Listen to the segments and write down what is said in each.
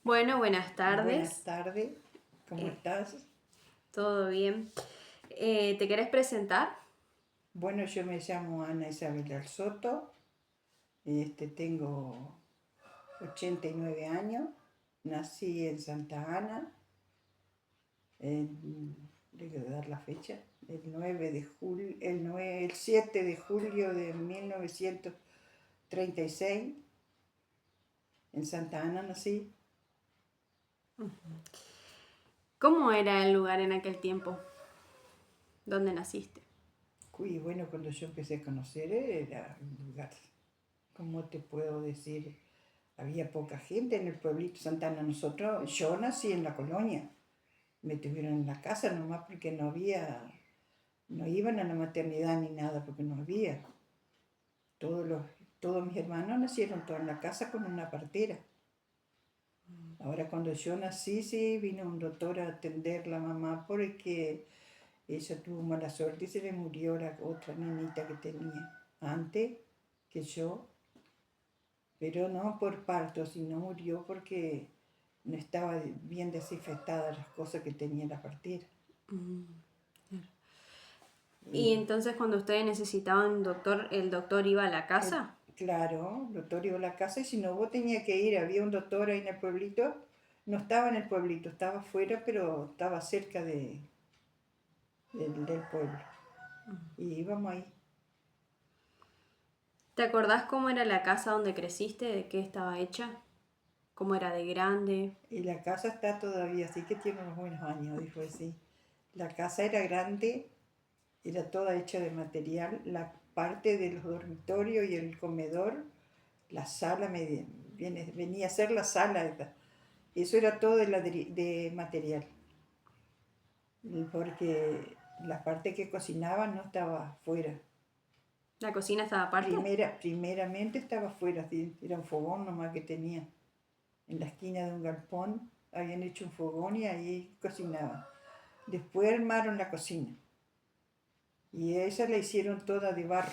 Bueno, buenas Buenas tardes. tardes, ¿cómo Eh, estás? ¿Todo bien? ¿Te querés presentar? Bueno, yo me llamo Ana Isabel Alsoto, tengo 89 años, nací en Santa Ana, le quiero dar la fecha, el 9 de julio, el 7 de julio de 1936, en Santa Ana nací. ¿Cómo era el lugar en aquel tiempo? ¿Dónde naciste? Y bueno, cuando yo empecé a conocer era un lugar, ¿cómo te puedo decir? Había poca gente en el pueblito Santana. Yo nací en la colonia. Me tuvieron en la casa nomás porque no iban a la maternidad ni nada porque no había. Todos los, todos mis hermanos nacieron todos en la casa con una partera. Ahora cuando yo nací, sí, vino un doctor a atender la mamá porque ella tuvo mala suerte y se le murió la otra niñita que tenía antes que yo, pero no por parto, sino murió porque no estaba bien desinfectadas las cosas que tenía la partera. Y Y entonces cuando ustedes necesitaban un doctor, ¿el doctor iba a la el- casa? claro, el doctor iba a la casa y si no vos tenía que ir, había un doctor ahí en el pueblito, no estaba en el pueblito, estaba afuera, pero estaba cerca del pueblo. Y íbamos ahí. ¿Te acordás cómo era la casa donde creciste? ¿De qué estaba hecha? ¿Cómo era de grande? Y la casa está todavía, así que tiene unos buenos años, dijo así. La casa era grande, era toda hecha de material, la parte de los dormitorios y el comedor, la sala venía a ser la sala, eso era todo de material, porque la parte que cocinaba no estaba afuera. ¿La cocina estaba aparte? Primeramente estaba afuera, era un fogón nomás que tenía. En la esquina de un galpón habían hecho un fogón y ahí cocinaban. Después armaron la cocina y esa la hicieron toda de barro,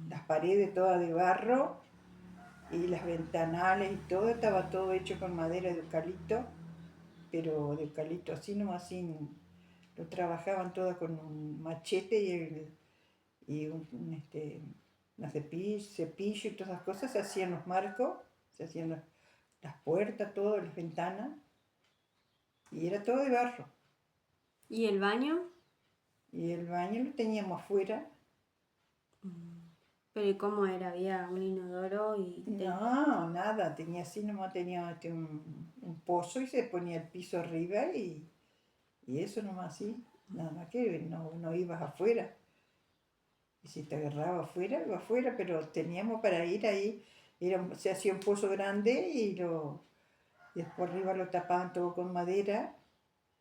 las paredes todas de barro y las ventanales y todo, estaba todo hecho con madera de eucalipto, pero de eucalipto así nomás sin, lo trabajaban todo con un machete y una cepillo y todas esas cosas, se hacían los marcos, se hacían las puertas, todo, las ventanas, y era todo de barro. ¿Y el baño? Y el baño lo teníamos afuera. ¿Pero y cómo era? ¿Había un inodoro y No, nada, tenía así nomás, tenía un pozo y se ponía el piso arriba y eso nomás así, nada más que no ibas afuera. Y si te agarraba afuera, iba afuera, pero teníamos para ir ahí, se hacía un pozo grande y después arriba lo tapaban todo con madera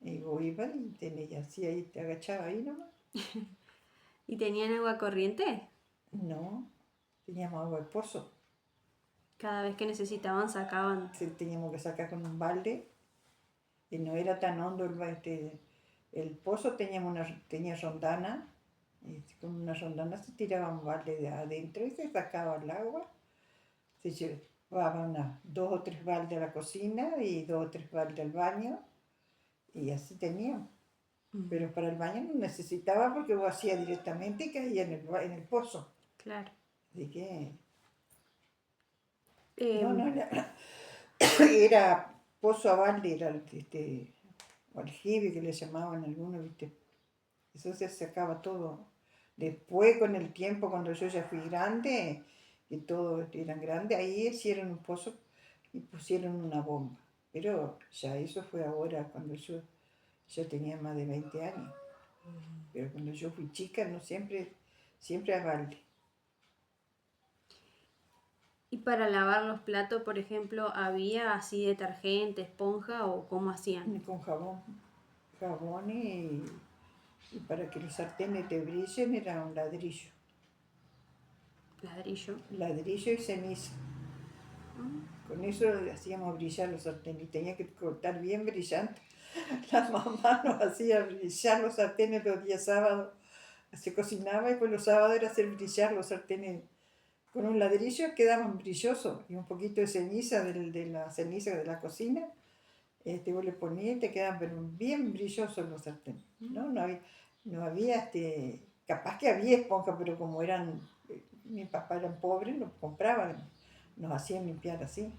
y vos ibas y tenías así ahí, te agachabas ahí nomás. y tenían agua corriente? No, teníamos agua de pozo, Cada vez que necesitaban sacaban. teníamos que sacar con un balde y no era tan hondo el pozo, tenía rondana, y con una rondana se tiraba un balde de adentro y se sacaba el agua, se llevaba dos o tres baldes a la cocina y dos o tres baldes al baño y así teníamos. Pero para el baño no necesitaba porque vos hacías directamente y caía en el pozo. Claro. Así que, no, Em, no, era pozo a balde, era o aljibe que le llamaban algunos, ¿viste? Eso se sacaba todo. Después, con el tiempo, cuando yo ya fui grande, y todos eran grandes, ahí hicieron un pozo y pusieron una bomba. Pero ya eso fue ahora, cuando yo tenía más de 20 años. Pero cuando yo fui chica, no siempre a balde. y para lavar los platos, por ejemplo, ¿había así detergente, esponja o cómo hacían? Y con jabón y para que los sartenes te brillen era un ladrillo. Ladrillo. Ladrillo y ceniza. Con eso hacíamos brillar los sartenes y tenía que cortar bien brillante. La mamá nos hacía brillar los sartenes los días sábados. Se cocinaba y pues los sábados era hacer brillar los sartenes con un ladrillo quedaban brillosos y un poquito de ceniza de la ceniza de la cocina. Vos le ponías y te quedaban pero bien brillosos los sartenes, ¿no? No había, capaz que había esponja, pero como mi papá eran pobres, los compraban, nos hacían limpiar así.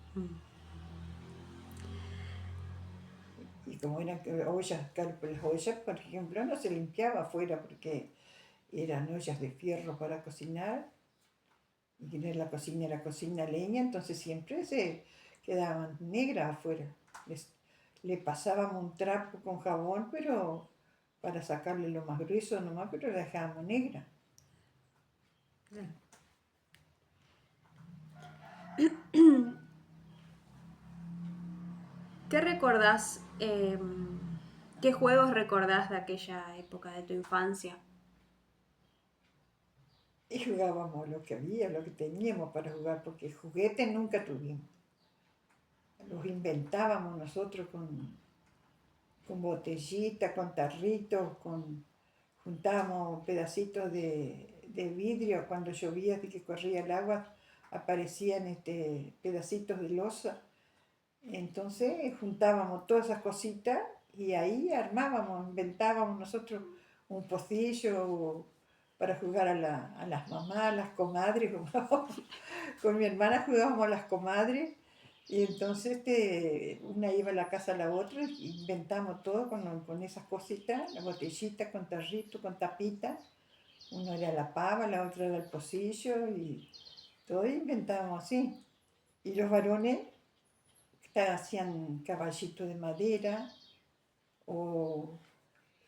Y como eran ollas, las ollas, por ejemplo, no se limpiaba afuera porque eran ollas de fierro para cocinar, y la cocina era cocina leña, entonces siempre se quedaban negras afuera. Le pasábamos un trapo con jabón, pero para sacarle lo más grueso nomás, pero la dejábamos negra. ¿Qué recordás, qué juegos recordás de aquella época de tu infancia? Y jugábamos lo que había, lo que teníamos para jugar, porque juguetes nunca tuvimos. Los inventábamos nosotros con botellitas, con tarritos, juntábamos pedacitos de vidrio. Cuando llovía, así que corría el agua, aparecían pedacitos de losa. Entonces juntábamos todas esas cositas y ahí armábamos, inventábamos nosotros un pocillo para jugar a las mamás, a las comadres. Con mi hermana jugábamos a las comadres y entonces una iba a la casa a la otra y inventamos todo con esas cositas, la botellita con tarrito, con tapita. Uno era la pava, la otra era el pocillo y todo inventábamos así. Y los varones hacían caballitos de madera o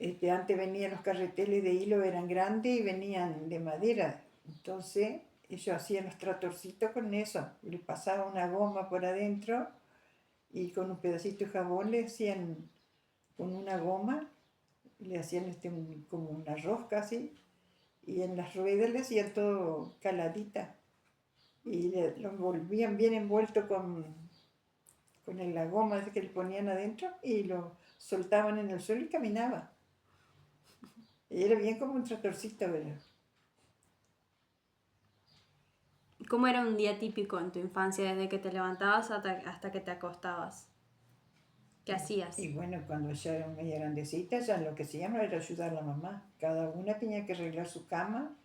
antes venían los carreteles de hilo, eran grandes y venían de madera. Entonces ellos hacían los tratorcitos con eso, le pasaban una goma por adentro y con un pedacito de jabón le hacían con una goma, le hacían como una rosca así, y en las ruedas le hacían todo caladita y lo envolvían bien envuelto con la goma que le ponían adentro y lo soltaban en el suelo y caminaba. Y era bien como un tractorcito, ¿verdad? ¿Cómo era un día típico en tu infancia, desde que te levantabas hasta que te acostabas? ¿Qué hacías? Y bueno, cuando ya era media grandecita, ya lo que hacíamos era ayudar a la mamá. Cada una tenía que arreglar su cama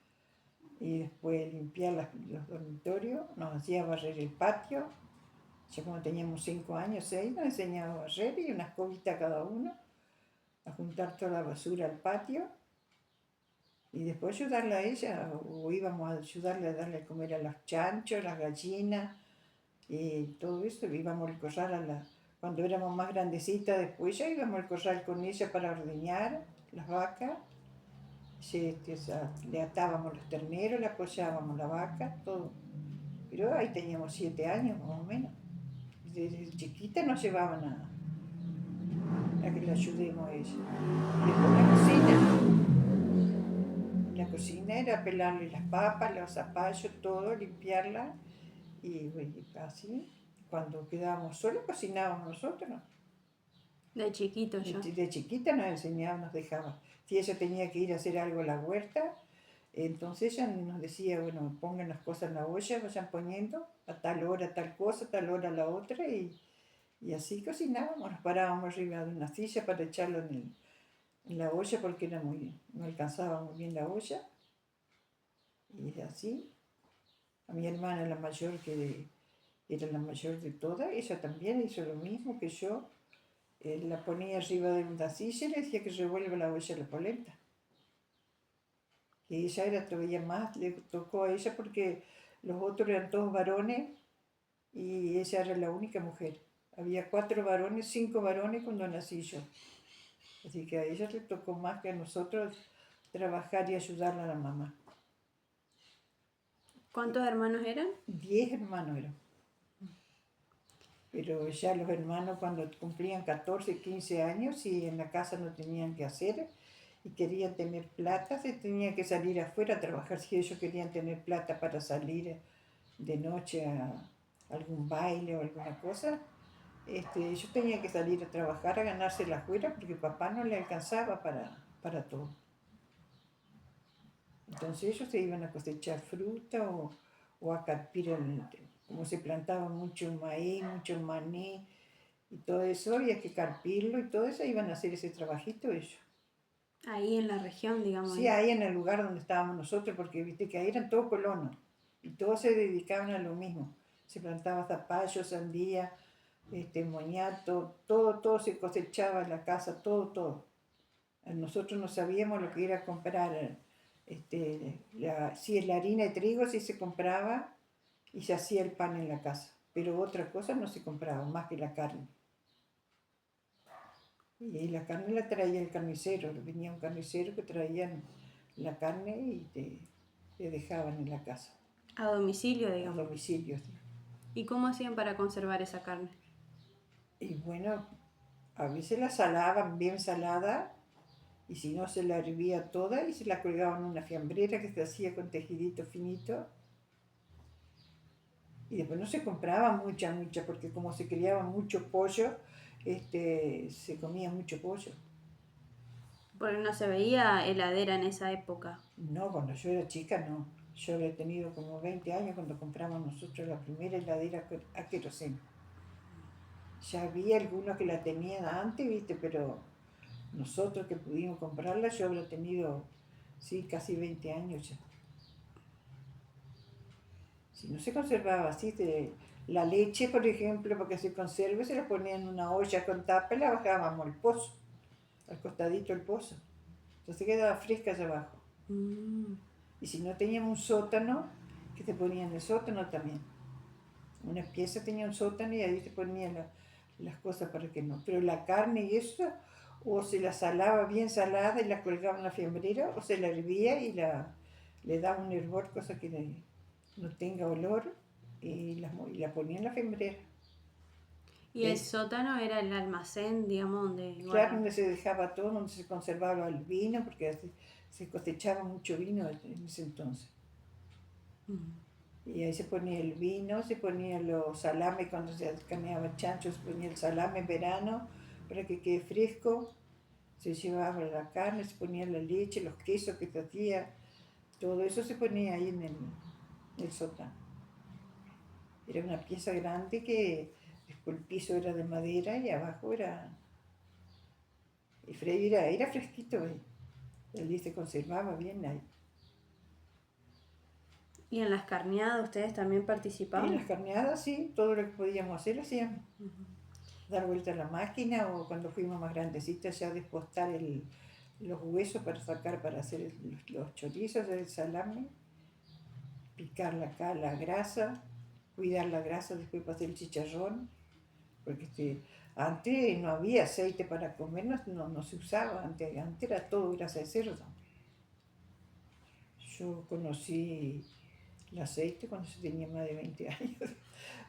y después limpiar los dormitorios, nos hacía barrer el patio. Ya cuando teníamos 5 años, 6, nos enseñaba a barrer y una escobita cada uno, a juntar toda la basura al patio y después ayudarla a ella, o íbamos a ayudarle a darle a comer a los chanchos, las gallinas y todo eso. Íbamos al corral cuando éramos más grandecitas, después ya íbamos al corral con ella para ordeñar las vacas. Le atábamos los terneros, le apoyábamos la vaca, todo. Pero ahí teníamos 7 años más o menos. Desde chiquita nos llevaban a que le ayudemos a ella. Después la cocina. La cocina era pelarle las papas, los zapallos, todo, limpiarla. Y así, cuando quedábamos solos, cocinábamos nosotros. De chiquito ya. De chiquita nos enseñaba, nos dejaba. Si ella tenía que ir a hacer algo a la huerta, entonces ella nos decía, bueno, pongan las cosas en la olla, vayan poniendo, a tal hora tal cosa, a tal hora la otra, y así cocinábamos. Nos parábamos arriba de una silla para echarlo en la olla porque no alcanzaba muy bien la olla. Y así, a mi hermana, la mayor, que era la mayor de todas, ella también hizo lo mismo que yo. La ponía arriba de una silla y le decía que revuelva la olla a la polenta. Y ella era todavía más, le tocó a ella porque los otros eran todos varones y ella era la única mujer. Había 4 varones, 5 varones cuando nací yo. Así que a ella le tocó más que a nosotros trabajar y ayudarla a la mamá. ¿Cuántos hermanos eran? 10 hermanos eran. Pero ya los hermanos cuando cumplían 14, 15 años y en la casa no tenían que hacer y querían tener plata, se tenían que salir afuera a trabajar si ellos querían tener plata para salir de noche a algún baile o alguna cosa. Ellos tenían que salir a trabajar, a ganarse la afuera porque papá no le alcanzaba para todo. Entonces ellos se iban a cosechar fruta o o a carpir, como se plantaba mucho maíz, mucho maní y todo eso, había que carpirlo y todo eso, iban a hacer ese trabajito ellos. Ahí en la región, digamos. Sí, ahí en el lugar donde estábamos nosotros, porque viste que ahí eran todos colonos y todos se dedicaban a lo mismo. Se plantaba zapallo, sandía, moñato, todo se cosechaba en la casa, todo. Nosotros no sabíamos lo que era comprar, si la harina de trigo sí se compraba y se hacía el pan en la casa, pero otra cosa no se compraba más que la carne. Y la carne la traía el carnicero, venía un carnicero que traían la carne y te dejaban en la casa, A domicilio, a digamos. domicilio. ¿Sí? ¿Y cómo hacían para conservar esa carne? Y bueno, a veces la salaban bien salada y si no se la hervía toda y se la colgaban en una fiambrera que se hacía con tejidito finito. Y después no se compraba mucha, porque como se criaba mucho pollo, se comía mucho pollo. Porque no se veía heladera en esa época. No, cuando yo era chica no. Yo había tenido como 20 años cuando compramos nosotros la primera heladera a queroseno. Ya había algunos que la tenían antes, viste, pero nosotros que pudimos comprarla, yo había tenido, sí, casi 20 años ya. Si no se conservaba así, la leche, por ejemplo, para que se conserve, se la ponían en una olla con tapa y la bajábamos al pozo, al costadito del pozo. Entonces quedaba fresca allá abajo. Y si no teníamos un sótano, que te ponían el sótano también. Una pieza tenía un sótano y ahí te ponían las cosas para que no. Pero la carne y eso, o se la salaba bien salada y la colgaba en la fiambrera, o se la hervía y le daba un hervor, cosa que no tenga olor, y la ponía en la fiambrera. Y el sótano era el almacén, digamos, donde Claro, guardaban. donde se dejaba todo, donde se conservaba el vino, porque se cosechaba mucho vino en ese entonces. Y ahí se ponía el vino, se ponía los salames cuando se carneaba chancho, se ponía el salame en verano para que quede fresco, se llevaba la carne, se ponía la leche, los quesos que se hacía, todo eso se ponía ahí en el sótano. Era una pieza grande que después el piso era de madera y abajo era fresquito ahí. El se conservaba bien ahí. ¿Y en las carneadas ustedes también En participaban? las carneadas sí, todo lo que podíamos hacer lo hacíamos. Dar vuelta a la máquina o cuando fuimos más grandecitas ya despostar los huesos para sacar, para hacer los chorizos, el salame, picar la grasa, cuidar la grasa después para hacer el chicharrón, porque antes no había aceite para comer, no se usaba, antes era todo grasa de cerdo. Yo conocí el aceite cuando yo tenía más de 20 años.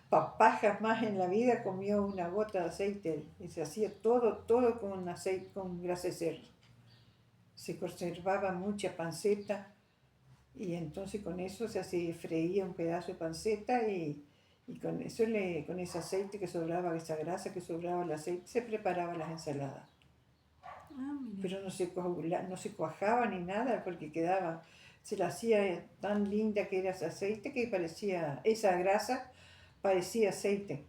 Papá jamás en la vida comió una gota de aceite, y se hacía todo con aceite, con grasa de cerdo. Se conservaba mucha panceta y entonces con eso se freía un pedazo de panceta y con eso, con ese aceite que sobraba, esa grasa que sobraba el aceite, se preparaban las ensaladas. Pero no se cuajaba ni nada porque se la hacía tan linda que era ese aceite que parecía, esa grasa parecía aceite.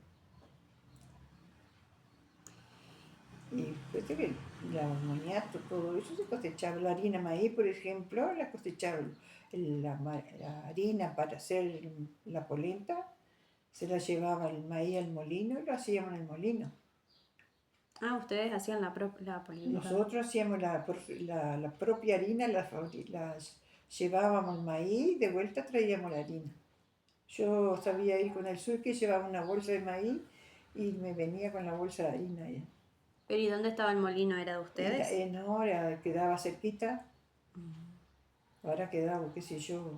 Y pues el moniato, todo eso se cosechaba. La harina maíz, por ejemplo, la cosechaba la harina para hacer la polenta, se la llevaba el maíz al molino y lo hacíamos en el molino. Ah, ustedes hacían la polenta. Nosotros hacíamos la propia harina, la llevábamos el maíz y de vuelta traíamos la harina. Yo sabía ir con el sur que llevaba una bolsa de maíz y me venía con la bolsa de harina. ¿Pero y dónde estaba el molino? ¿Era de ustedes? No, quedaba cerquita. Ahora quedaba, qué sé yo,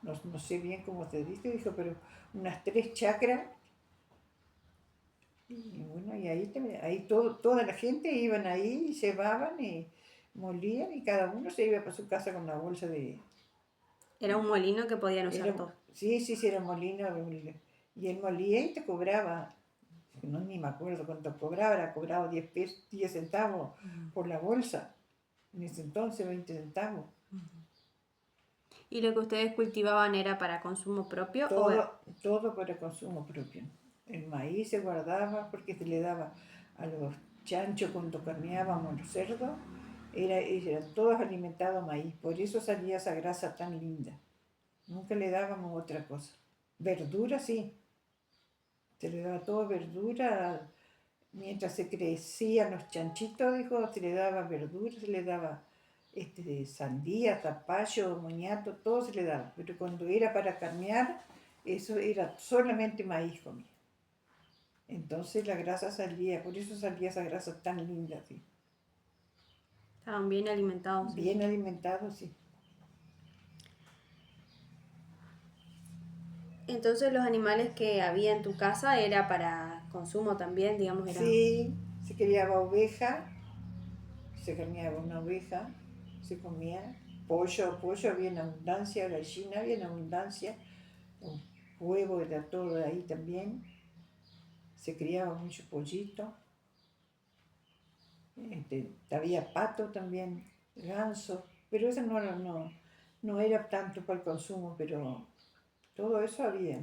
no sé bien cómo te dijo, pero unas 3 chacras. Y bueno, y ahí toda la gente iban ahí y llevaban y molían y cada uno se iba para su casa con una bolsa de... Era un molino que podían usar todos. Sí, era molino. Y él molía y te cobraba, no ni me acuerdo cuánto cobraba, cobraba 10 centavos por la bolsa. En ese entonces 20 centavos. ¿Y lo que ustedes cultivaban era para consumo propio o Todo para consumo propio. El maíz se guardaba porque se le daba a los chanchos cuando carneábamos los cerdos, eran todos alimentados a maíz, por eso salía esa grasa tan linda. Nunca le dábamos otra cosa. Verdura sí, se le daba toda verdura. Mientras se crecían los chanchitos, dijo, se le daba verdura, se le daba sandía, zapallo, moñato, todo se le daba. Pero cuando era para carnear, eso era solamente maíz comía. Entonces la grasa salía, por eso salía esa grasa tan linda, así. estaban bien alimentados? Sí. Bien alimentados, sí. Entonces los animales que había en tu casa era para consumo también, digamos, era... Sí, se criaba oveja, se carneaba una oveja, se comía. Pollo había en abundancia, gallina había en abundancia, un huevo era todo ahí también. Se criaba mucho pollito. Había pato también, ganso, pero eso no era tanto para el consumo, pero todo eso había.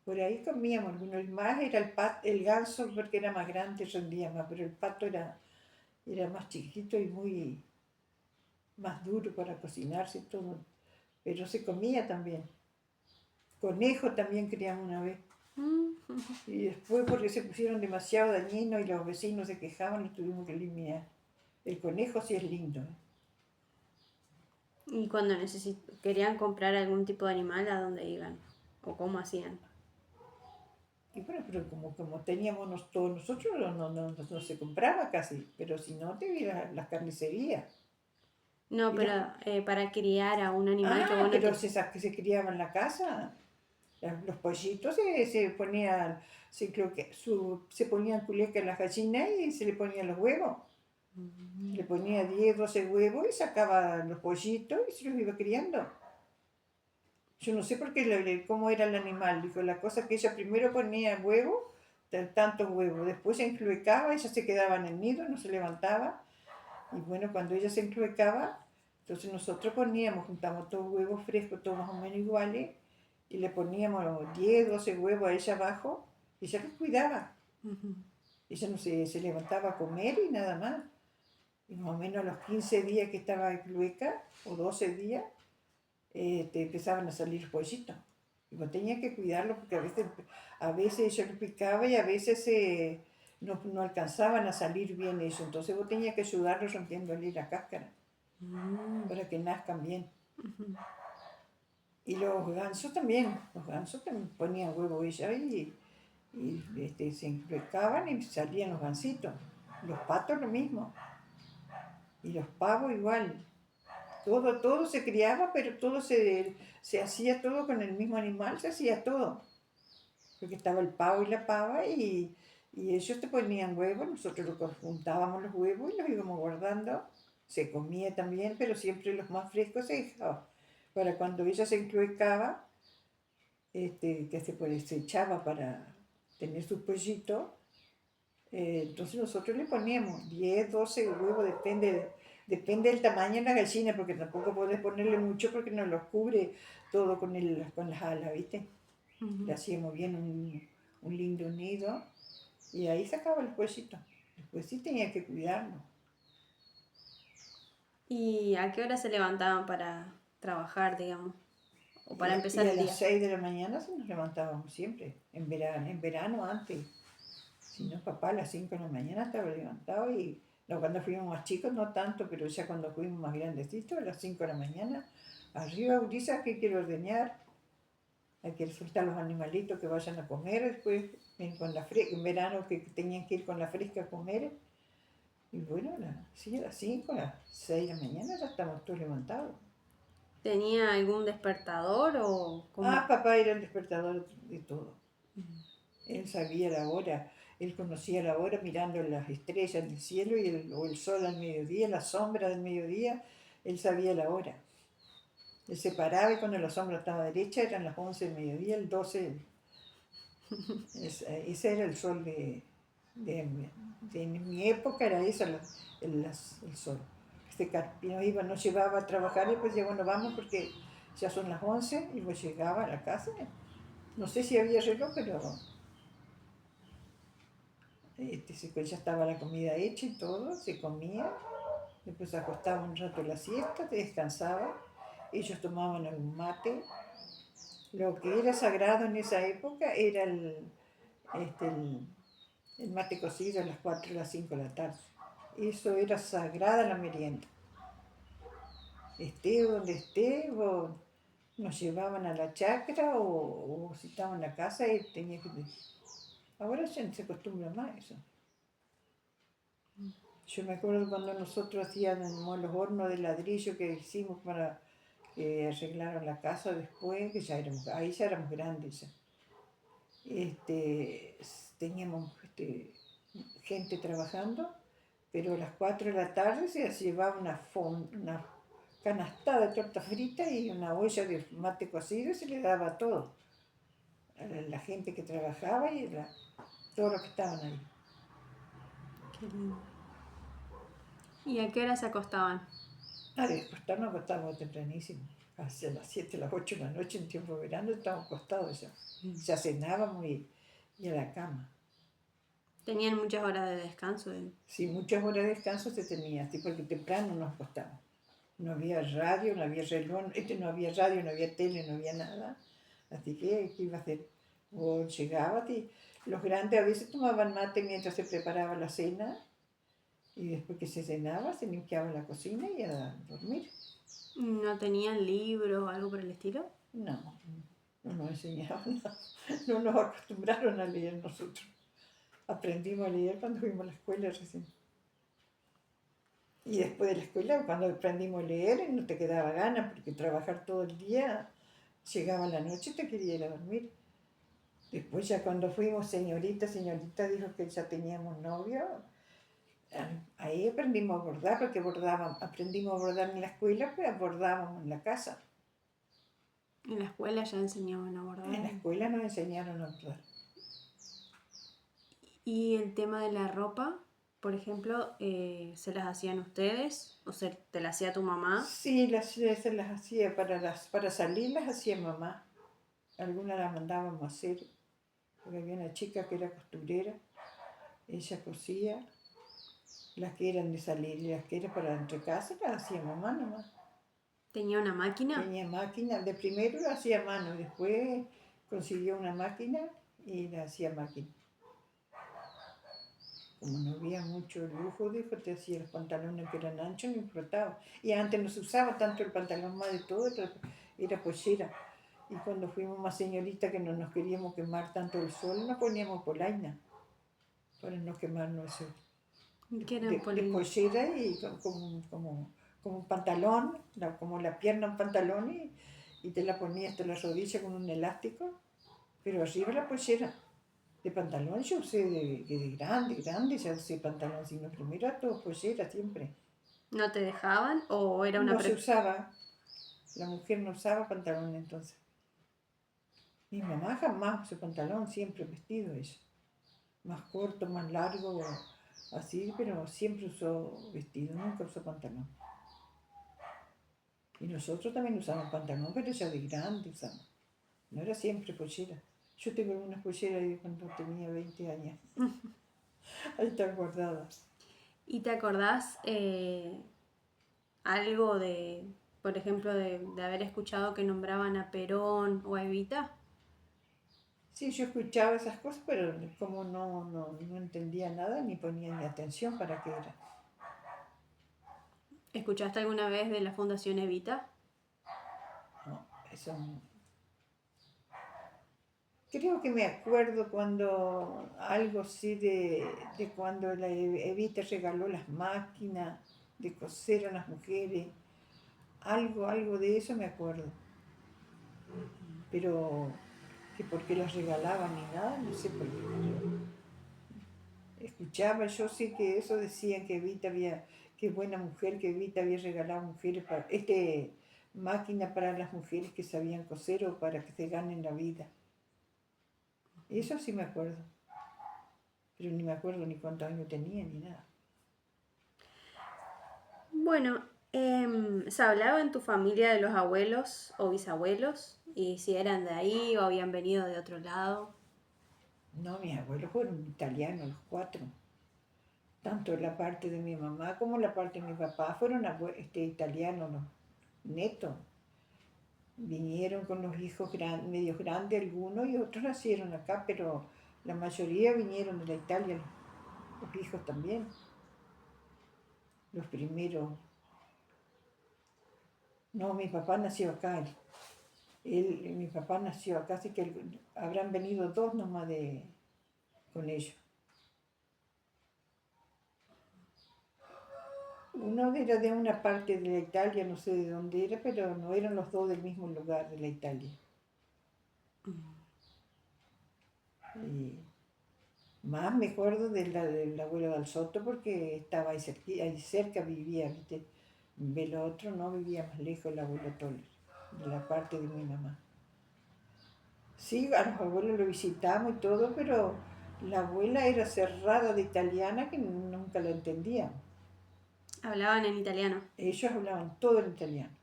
Por ahí comíamos algunos, más era el ganso porque era más grande, rendía más, pero el pato era más chiquito y muy más duro para cocinarse y todo, pero se comía también. Conejo también criamos una vez. Y después porque se pusieron demasiado dañinos y los vecinos se quejaban, los tuvimos que eliminar. El conejo sí es lindo. Y cuando querían comprar algún tipo de animal, ¿a dónde iban? ¿O cómo hacían? Y bueno, pero como teníamos todos nosotros, no se compraba casi, pero si no, te ibas a las carnicerías. No, Y pero para criar a un animal que vos no pero te... que se criaban en la casa. Los pollitos se ponían, se ponían culeca en las gallinas y se le ponían los huevos. Se le ponía 10, 12 huevos y sacaba los pollitos y se los iba criando. Yo no sé por qué, cómo era el animal. Dijo, la cosa que ella primero ponía huevos, tantos huevos. Después se encluecaba, ella se quedaba en el nido, no se levantaba. Y bueno, cuando ella se encluecaba, entonces nosotros juntamos todos huevos frescos, todos más o menos iguales, y le poníamos 10, 12 huevos a ella abajo, y ella los cuidaba. Ella no se levantaba a comer y nada más. Y más o menos a los 15 días que estaba enclueca, o 12 días, te empezaban a salir pollitos. Y vos tenías que cuidarlo porque a veces ellos los picaba y a veces no alcanzaban a salir bien eso. Entonces vos tenías que ayudarlos rompiéndole la cáscara para que nazcan bien. Y los gansos también ponían huevo ella y se encruecaban y salían los gansitos. Los patos lo mismo. Y los pavos igual. Todo se criaba, pero se hacía todo con el mismo animal, se hacía todo. Porque estaba el pavo y la pava y ellos te ponían huevos, nosotros juntábamos los huevos y los íbamos guardando. Se comía también, pero siempre los más frescos se dejaban. Para cuando ella se encruecaba, que se echaba para tener su pollito, entonces nosotros le poníamos 10, 12 huevos, depende del tamaño de la gallina, porque tampoco podés ponerle mucho porque nos los cubre todo con las alas, ¿viste? Le hacíamos bien un lindo nido y ahí sacaba los pollitos. Después sí tenía que cuidarlo. ¿Y a qué hora se levantaban para trabajar, digamos? O Y para a, y empezar a el las día. 6 de la mañana se nos levantábamos siempre, en verano antes. Si no, papá a las 5 de la mañana estaba levantado y no, cuando fuimos más chicos no tanto, pero ya cuando fuimos más grandecitos, a las 5 de la mañana, arriba, Urisa, que quiero ordeñar, hay que soltar los animalitos que vayan a comer, después en verano que tenían que ir con la fresca a comer, y bueno, sí, a las 5, a las 6 de la mañana ya estamos todos levantados. ¿Tenía algún despertador o cómo? Papá era el despertador de todo. Él sabía la hora, él conocía la hora mirando las estrellas del cielo o el sol al mediodía, la sombra del mediodía, él sabía la hora. Él se paraba y cuando la sombra estaba derecha eran las 11 del mediodía, el 12. Ese era el sol de mi época, era eso el sol. Este carpino nos llevaba a trabajar y pues ya bueno, vamos porque ya son las 11 y pues llegaba a la casa. No sé si había reloj, pero ya estaba la comida hecha y todo, se comía, después se acostaba un rato la siesta, te descansaba, ellos tomaban algún mate. Lo que era sagrado en esa época era este, el mate cocido a las 4 a las 5 de la tarde. Eso era sagrada la merienda. Esté donde esté, nos llevaban a la chacra o si estaba en la casa y tenía que... Ahora ya no se acostumbra más eso. Yo me acuerdo cuando nosotros hacíamos los hornos de ladrillo que hicimos para que arreglaron la casa después, que ya éramos, ahí ya éramos grandes ya. Teníamos gente trabajando, pero a las 4 de la tarde se llevaba una canastada de torta frita y una olla de mate cocido y se le daba todo a la gente que trabajaba y todos los que estaban ahí. Qué lindo. ¿Y a qué hora se acostaban? Después nos acostábamos tempranísimo, hacia las 7, las 8 de la noche en tiempo de verano estábamos acostados ya. Ya cenábamos y a la cama. ¿Tenían muchas horas de descanso? Sí, muchas horas de descanso se tenía, así porque temprano nos acostábamos. No había radio, no había reloj, no había radio, no había tele, no había nada. Así que, ¿qué iba a hacer? Vos llegabas y los grandes a veces tomaban mate mientras se preparaba la cena y después que se cenaba se limpiaba la cocina y a dormir. ¿No tenían libros o algo por el estilo? No, no nos enseñaban nada. No nos acostumbraron a leer nosotros. Aprendimos a leer cuando fuimos a la escuela recién. Y después de la escuela, cuando aprendimos a leer, no te quedaba ganas porque trabajar todo el día, llegaba la noche y te quería ir a dormir. Después ya cuando fuimos señorita dijo que ya teníamos novio, ahí aprendimos a bordar, porque aprendimos a bordar en la escuela, pero bordábamos en la casa. En la escuela ya enseñaban a bordar. En la escuela nos enseñaron a bordar. ¿Y el tema de la ropa? Por ejemplo, ¿se las hacían ustedes? ¿O te la hacía tu mamá? Sí, se las hacía, para salir las hacía mamá. Algunas las mandábamos a hacer, porque había una chica que era costurera, ella cosía. Las que eran de salir y las que eran para entre casa las hacía mamá nomás. ¿Tenía una máquina? Tenía máquina, de primero lo hacía a mano, después consiguió una máquina y la hacía a máquina. Como no había mucho lujo, dijo, te hacía los pantalones que eran anchos, no importaba. Y antes no se usaba tanto el pantalón, más de todo, era pollera. Y cuando fuimos más señoritas que no nos queríamos quemar tanto el sol, nos poníamos polaina para no quemarnos el sol. ¿Qué eran De pollera y como un pantalón, como la pierna un pantalón y te la ponías hasta la rodilla con un elástico, pero arriba la pollera. De pantalón yo usé de grande, ya usé pantalón, sino primero era todo pollera siempre. ¿No te dejaban o era una... No se usaba, la mujer no usaba pantalón entonces. Mi mamá jamás usó pantalón, siempre vestido ella. Más corto, más largo, así, pero siempre usó vestido, nunca usó pantalón. Y nosotros también usamos pantalón, pero ya de grande usamos. No era siempre pollera. Yo tengo algunas polleras de cuando tenía 20 años. Ahí están guardadas. ¿Y te acordás algo de, por ejemplo, de haber escuchado que nombraban a Perón o a Evita? Sí, yo escuchaba esas cosas, pero como no entendía nada ni ponía ni atención para qué era. ¿Escuchaste alguna vez de la Fundación Evita? No, eso no. Creo que me acuerdo cuando algo así de cuando la Evita regaló las máquinas de coser a las mujeres. Algo de eso me acuerdo. Pero que por qué las regalaban ni nada, no sé por qué. Escuchaba, yo sé que eso decían que Evita había, qué buena mujer, que Evita había regalado mujeres para, máquina para las mujeres que sabían coser o para que se ganen la vida. Eso sí me acuerdo. Pero ni me acuerdo ni cuántos años tenía ni nada. Bueno, ¿Se hablaba en tu familia de los abuelos o bisabuelos? ¿Y si eran de ahí o habían venido de otro lado? No, mis abuelos fueron italianos, los cuatro. Tanto la parte de mi mamá como la parte de mi papá fueron italianos, los netos. Vinieron con los hijos medios grandes algunos y otros nacieron acá, pero la mayoría vinieron de la Italia, los hijos también, los primeros. No, mi papá nació acá, mi papá nació acá, así que habrán venido dos nomás con ellos. Uno era de una parte de la Italia, no sé de dónde era, pero no eran los dos del mismo lugar de la Italia. Y más me acuerdo del abuelo del Soto porque estaba ahí cerca vivía, ¿viste? Del otro no vivía más lejos el abuelo Toller, de la parte de mi mamá. Sí, a los abuelos lo visitamos y todo, pero la abuela era cerrada de italiana que nunca la entendíamos. Hablaban en italiano. Ellos hablaban todo en italiano.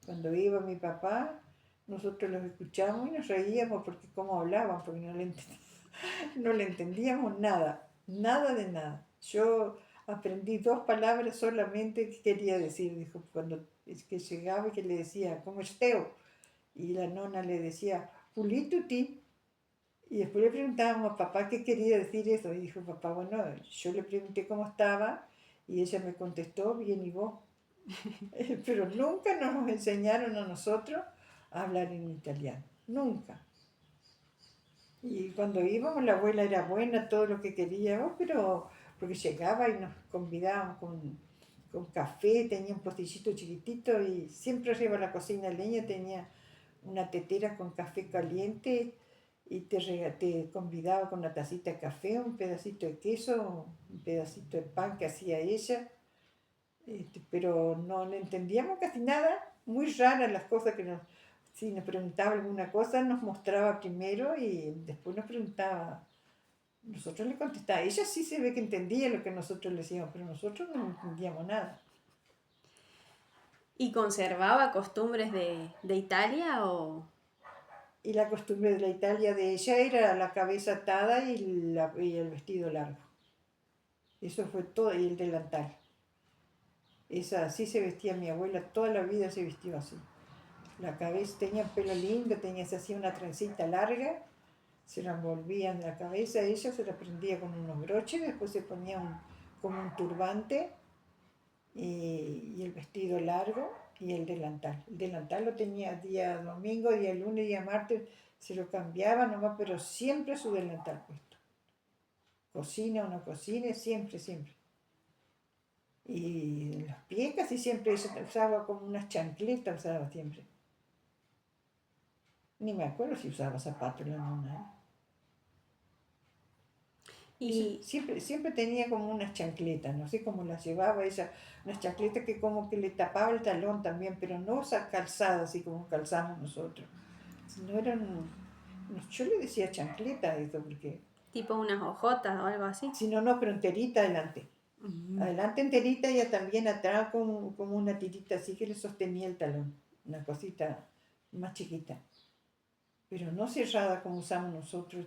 Cuando iba mi papá, nosotros los escuchábamos y nos reíamos porque cómo hablaban, porque no le entendíamos nada, nada de nada. Yo aprendí dos palabras solamente que quería decir, dijo, cuando es que llegaba y que le decía, ¿cómo esteo? Y la nona le decía, Pulituti. Y después le preguntábamos a papá qué quería decir eso. Y dijo, papá, bueno, yo le pregunté cómo estaba y ella me contestó, bien y vos. Pero nunca nos enseñaron a nosotros a hablar en italiano, nunca. Y cuando íbamos, la abuela era buena, todo lo que queríamos, pero porque llegaba y nos convidaban con café, tenía un postillito chiquitito y siempre arriba de la cocina leña tenía una tetera con café caliente y te convidaba con una tacita de café, un pedacito de queso, un pedacito de pan que hacía ella, pero no entendíamos casi nada, muy raras las cosas si nos preguntaba alguna cosa nos mostraba primero y después nos preguntaba, nosotros le contestábamos, ella sí se ve que entendía lo que nosotros le decíamos, pero nosotros no entendíamos nada. ¿Y conservaba costumbres de Italia o...? Y la costumbre de la Italia de ella era la cabeza atada y el vestido largo. Eso fue todo, y el delantal. Así se vestía mi abuela, toda la vida se vistió así. La cabeza tenía pelo lindo, se hacía una trencita larga, se la envolvía en la cabeza, ella se la prendía con unos broches, después se ponía como un turbante y el vestido largo y el delantal. El delantal lo tenía día domingo, día lunes, día martes, se lo cambiaba nomás, pero siempre su delantal puesto. Cocina o no cocine, siempre, siempre. Y los pies casi siempre ella usaba como unas chancletas, usaba siempre. Ni me acuerdo si usaba zapatos la nona, ¿eh? Y Siempre tenía como unas chancletas, no sé cómo las llevaba ella, unas chancletas que como que le tapaba el talón también, pero no calzadas así como calzamos nosotros. No eran, yo le decía chancleta a eso, porque tipo unas hojotas o algo así. si no, no, pero enterita adelante. Adelante enterita y también atrás como una tirita así que le sostenía el talón, una cosita más chiquita. Pero no cerrada como usamos nosotros.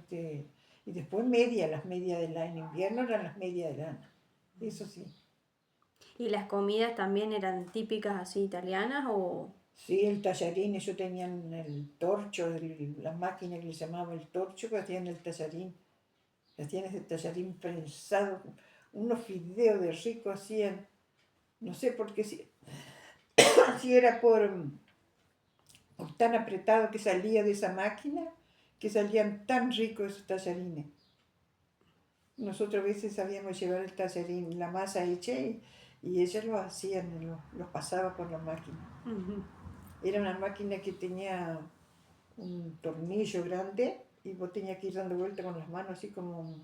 Y después las medias de lana. En invierno eran las medias de lana. Eso sí. ¿Y las comidas también eran típicas así italianas o...? Sí, el tallarín, ellos tenían el torcho, la máquina que le llamaba el torcho, que hacían el tallarín. Hacían ese tallarín prensado, unos fideos de rico hacían, no sé por qué, si era por tan apretado que salía de esa máquina, que salían tan ricos esos tallarines. Nosotros a veces sabíamos llevar el tallarín, la masa hecha y ellas lo hacían, los pasaba por la máquina. Era una máquina que tenía un tornillo grande y vos tenías que ir dando vuelta con las manos así como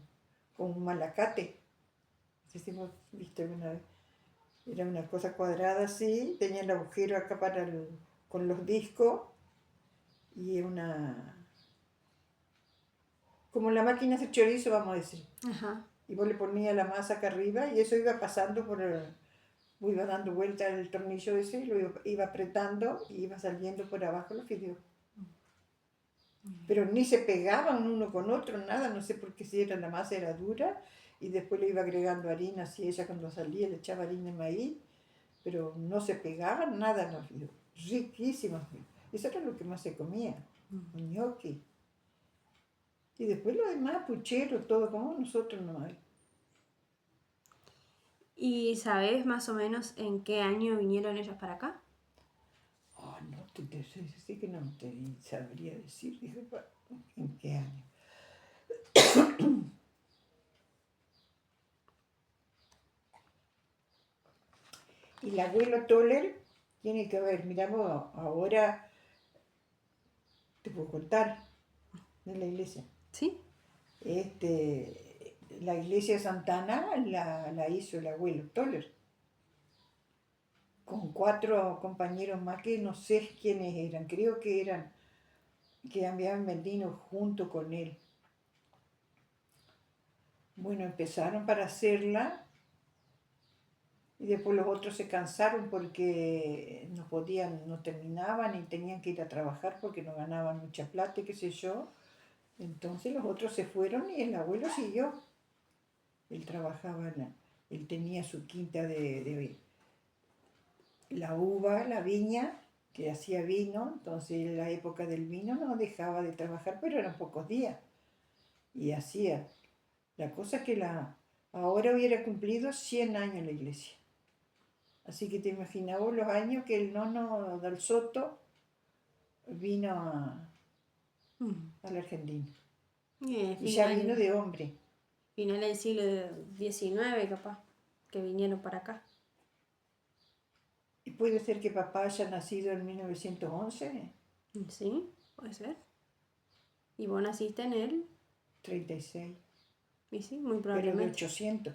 un malacate. No sé si vos viste alguna vez. Era una cosa cuadrada así, tenía el agujero acá con los discos y como la máquina de chorizo, vamos a decir. Ajá. Y vos le ponías la masa acá arriba y eso iba pasando iba dando vuelta el tornillo ese, lo iba apretando y iba saliendo por abajo los fideos. Pero ni se pegaban uno con otro, nada, no sé por qué, si era la masa era dura y después le iba agregando harina, así ella cuando salía le echaba harina de maíz, pero no se pegaban nada los fideos, riquísimos. Eso era lo que más se comía, ñoqui. Y después lo demás, puchero, todo como nosotros no hay. ¿Y sabes más o menos en qué año vinieron ellos para acá? Oh, no, sí que no te sabría decir, dije, ¿en qué año? Y el abuelo Toller tiene que ver, miramos, ahora te puedo contar de la iglesia. ¿Sí? La iglesia de Santana la hizo el abuelo Toller, con 4 compañeros más que no sé quiénes eran, creo que eran, que habían venido junto con él. Bueno, empezaron para hacerla y después los otros se cansaron porque no podían, no terminaban y tenían que ir a trabajar porque no ganaban mucha plata y qué sé yo. Entonces los otros se fueron y el abuelo siguió. Él trabajaba, él tenía su quinta de la uva, la viña, que hacía vino, entonces en la época del vino no dejaba de trabajar, pero eran pocos días. Y hacía. La cosa es que ahora hubiera cumplido 100 años la iglesia. Así que te imaginabas los años que el nono del Soto vino a la Argentina. Y ya vino de hombre. Final del siglo XIX, capaz, que vinieron para acá. Y puede ser que papá haya nacido en 1911, Sí, puede ser. ¿Y vos naciste en él? 36. Y sí, muy Pero de probablemente.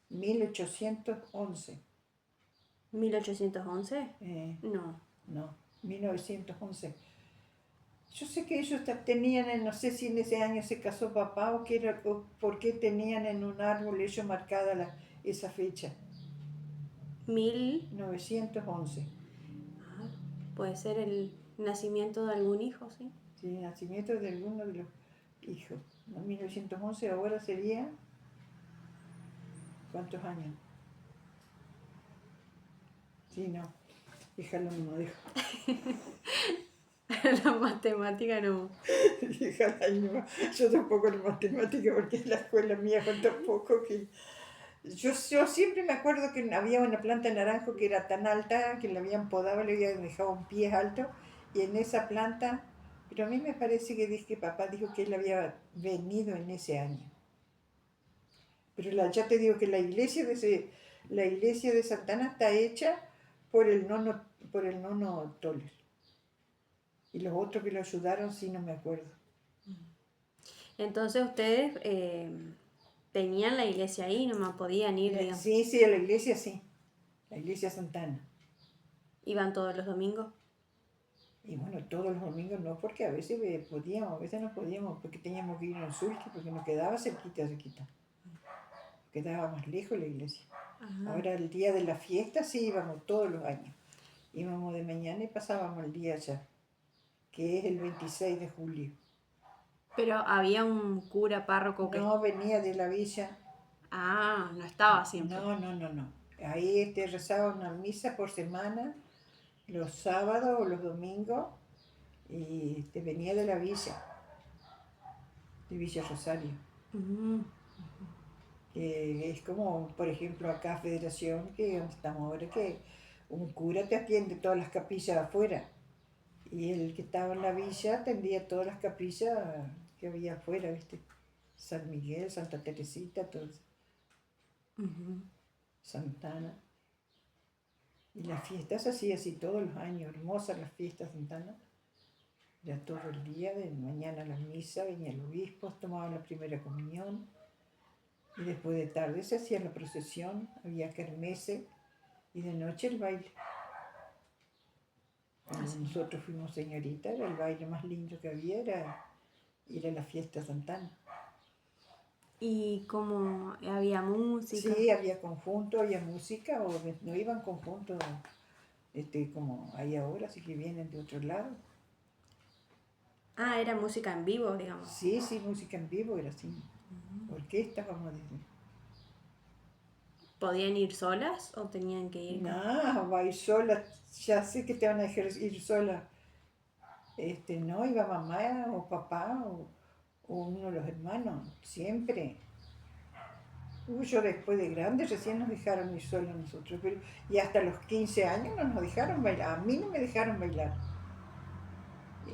1811. ¿1811? No. No, 1911. Yo sé que ellos tenían, no sé si en ese año se casó papá o, o por qué tenían en un árbol ellos marcada esa fecha. 1911. Puede ser el nacimiento de algún hijo, ¿sí? Sí, el nacimiento de alguno de los hijos. ¿No? 1911 ahora sería, ¿cuántos años? Sí, no, déjalo no dejo. La matemática no. Déjala ahí nomás. Yo tampoco en matemática porque en la escuela mía con tampoco que... Yo siempre me acuerdo que había una planta de naranjo que era tan alta que la habían podado, le habían dejado un pie alto y en esa planta, pero a mí me parece que dije que papá dijo que él había venido en ese año. Pero ya te digo que la iglesia de Santana está hecha por el nono Toller. Y los otros que lo ayudaron sí no me acuerdo. Entonces ustedes tenían la iglesia ahí, no podían ir, digamos. Sí, a la iglesia sí. La iglesia Santana. ¿Iban todos los domingos? Y bueno, todos los domingos no, porque a veces podíamos, a veces no podíamos, porque teníamos que ir a un sulky, porque nos quedaba cerquita. Quedaba más lejos la iglesia. Ajá. Ahora el día de la fiesta sí íbamos todos los años. Íbamos de mañana y pasábamos el día allá, que es el 26 de julio. Pero había un cura párroco que... No, venía de la villa. Ah, no estaba siempre. No. Ahí rezaba una misa por semana, los sábados o los domingos, y venía de la villa, de Villa Rosario. Es como, por ejemplo, acá Federación, que donde estamos ahora, que un cura te atiende todas las capillas afuera. Y el que estaba en la villa atendía todas las capillas que había afuera, ¿viste? San Miguel, Santa Teresita, todo eso. Santana. Y las fiestas así todos los años, hermosas las fiestas Santana. Ya todo el día, de mañana la misa, venía el obispo, tomaban la primera comunión. Y después de tarde se hacía la procesión, había kermesse y de noche el baile. Cuando nosotros fuimos señorita, era el baile más lindo que había, era ir a la fiesta Santana. ¿Y cómo había música? Sí, había conjunto, había música, o no iban conjuntos como hay ahora, así que vienen de otro lado. Ah, era música en vivo, digamos. Sí, sí, música en vivo era así. Orquesta, vamos a decir. ¿Podían ir solas o tenían que ir con...? No, va a ir sola, ya sé que te van a dejar ir sola. No, iba mamá o papá o uno de los hermanos, siempre. Yo después de grande recién nos dejaron ir solos nosotros, y hasta los 15 años no nos dejaron bailar, a mí no me dejaron bailar.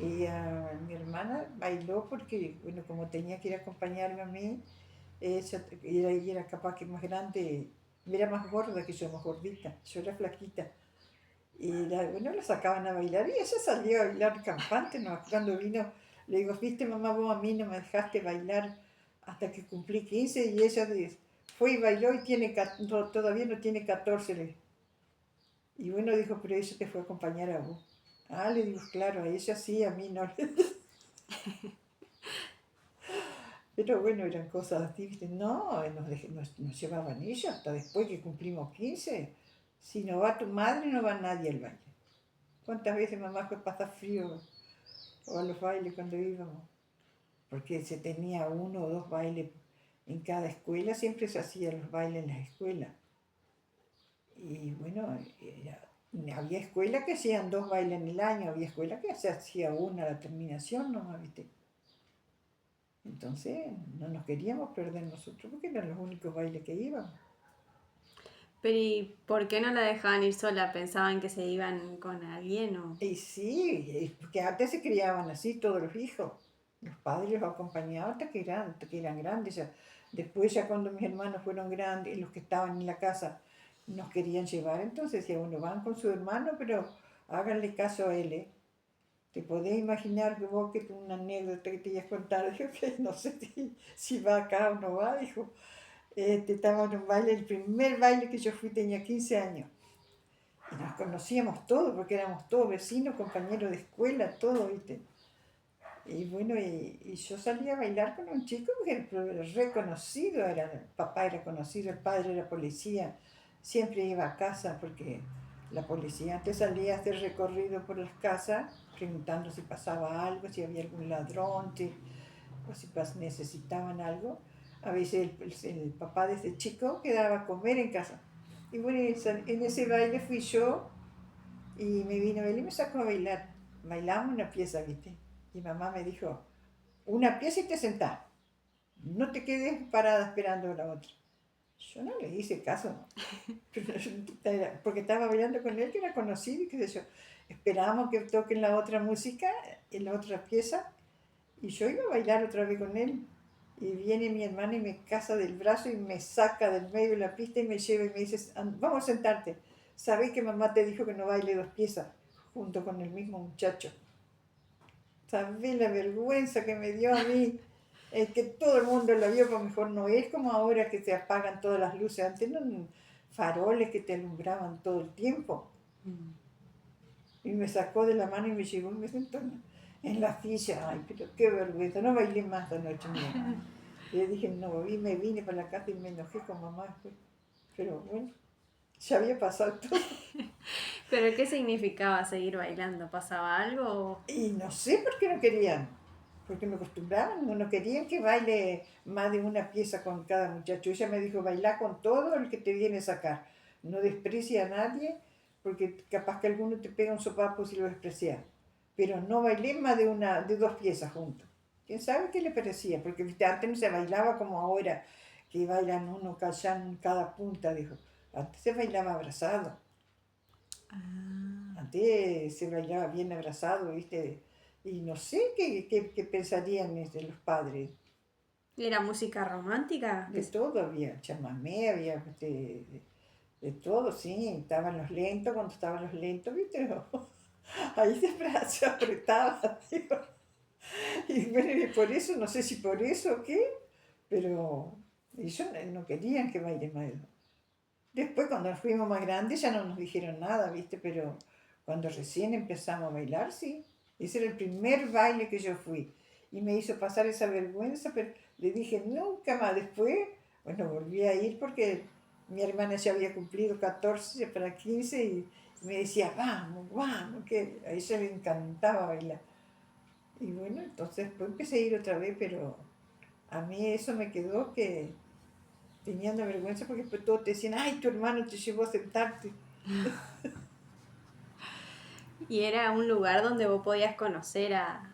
Y a mi hermana bailó porque, bueno, como tenía que ir a acompañarme a mí, ella era capaz que más grande, era más gorda que yo, más gordita, yo era flaquita. Y bueno, la sacaban a bailar y ella salió a bailar campante, ¿no? Cuando vino, le digo, viste mamá, vos a mí no me dejaste bailar hasta que cumplí 15 y ella fue y bailó y todavía no tiene 14. Y bueno, dijo, pero ella te fue a acompañar a vos. Ah, le digo, claro, a ella sí, a mí no. Pero bueno, eran cosas así, ¿viste? No, nos llevaban ellos hasta después que cumplimos 15. Si no va tu madre, no va nadie al baile. ¿Cuántas veces mamá fue a pasar frío o a los bailes cuando íbamos? Porque se tenía uno o dos bailes en cada escuela, siempre se hacían los bailes en las escuelas. Y bueno, había escuelas que hacían dos bailes en el año, había escuelas que se hacía una a la terminación nomás, ¿viste? Entonces no nos queríamos perder nosotros porque eran los únicos bailes que íbamos. Pero ¿y por qué no la dejaban ir sola? ¿Pensaban que se iban con alguien o...? Y sí, porque antes se criaban así todos los hijos. Los padres los acompañaban hasta que eran grandes. Ya. Después ya cuando mis hermanos fueron grandes, los que estaban en la casa nos querían llevar, entonces decía, bueno, van con su hermano, pero háganle caso a él, ¿eh? ¿Te podés imaginar que vos, que tú una anécdota que te ibas a contar? Dijo que no sé si va acá o no va, dijo. Estaba en un baile, el primer baile que yo fui tenía 15 años. Y nos conocíamos todos, porque éramos todos vecinos, compañeros de escuela, todo, ¿viste? Y bueno, y yo salí a bailar con un chico que era reconocido, el papá era conocido, el padre era policía, siempre iba a casa porque la policía antes salía a hacer recorrido por las casas, preguntando si pasaba algo, si había algún ladrón, o si necesitaban algo. A veces el papá de ese chico quedaba a comer en casa. Y bueno, en ese baile fui yo y me vino él y me sacó a bailar. Bailamos una pieza, ¿viste? Y mamá me dijo, una pieza y te sentás. No te quedes parada esperando la otra. Yo no le hice caso, ¿no? Porque estaba bailando con él, que era conocido y qué sé yo. Esperábamos que toquen la otra música, en la otra pieza, y yo iba a bailar otra vez con él. Y viene mi hermana y me caza del brazo y me saca del medio de la pista y me lleva y me dice, vamos a sentarte. ¿Sabés que mamá te dijo que no baile dos piezas junto con el mismo muchacho? ¿Sabés la vergüenza que me dio a mí? Es que todo el mundo lo vio, pero mejor no es como ahora que se apagan todas las luces. Antes eran faroles que te alumbraban todo el tiempo. Y me sacó de la mano y me llevó y me sentó en la silla. Ay, pero qué vergüenza, no bailé más la noche, mi mamá. Y yo dije, no, y me vine para la casa y me enojé con mamá después. Pero bueno, ya había pasado todo. ¿Pero qué significaba seguir bailando? ¿Pasaba algo? Y no sé por qué no querían, porque me acostumbraban, no querían que baile más de una pieza con cada muchacho. Ella me dijo, baila con todo el que te viene a sacar. No desprecie a nadie, porque capaz que alguno te pega un sopapo si lo desprecias. Pero no bailé más de dos piezas juntos. ¿Quién sabe qué le parecía? Porque viste, antes no se bailaba como ahora, que bailan uno en cada punta, dijo. Antes se bailaba abrazado. Ah. Antes se bailaba bien abrazado, ¿viste? Y no sé qué pensarían los padres. ¿Era música romántica? De todo había, chamamé, había de todo, sí. Estaban los lentos, cuando estaban los lentos, ¿viste? Ahí se apretaba, digo. Y bueno, y por eso, no sé si por eso o qué, pero ellos no querían que baile más. Después, cuando nos fuimos más grandes, ya no nos dijeron nada, ¿viste? Pero cuando recién empezamos a bailar, sí. Ese era el primer baile que yo fui. Y me hizo pasar esa vergüenza, pero Le dije, nunca más. Después, bueno, volví a ir porque mi hermana ya había cumplido 14 ya para 15 y me decía, vamos, vamos, que a ella le encantaba bailar. Y bueno, entonces pues empecé a ir otra vez, pero a mí eso me quedó que tenía una vergüenza porque después todos te decían, ay, tu hermano te llevó a sentarte. Y era un lugar donde vos podías conocer a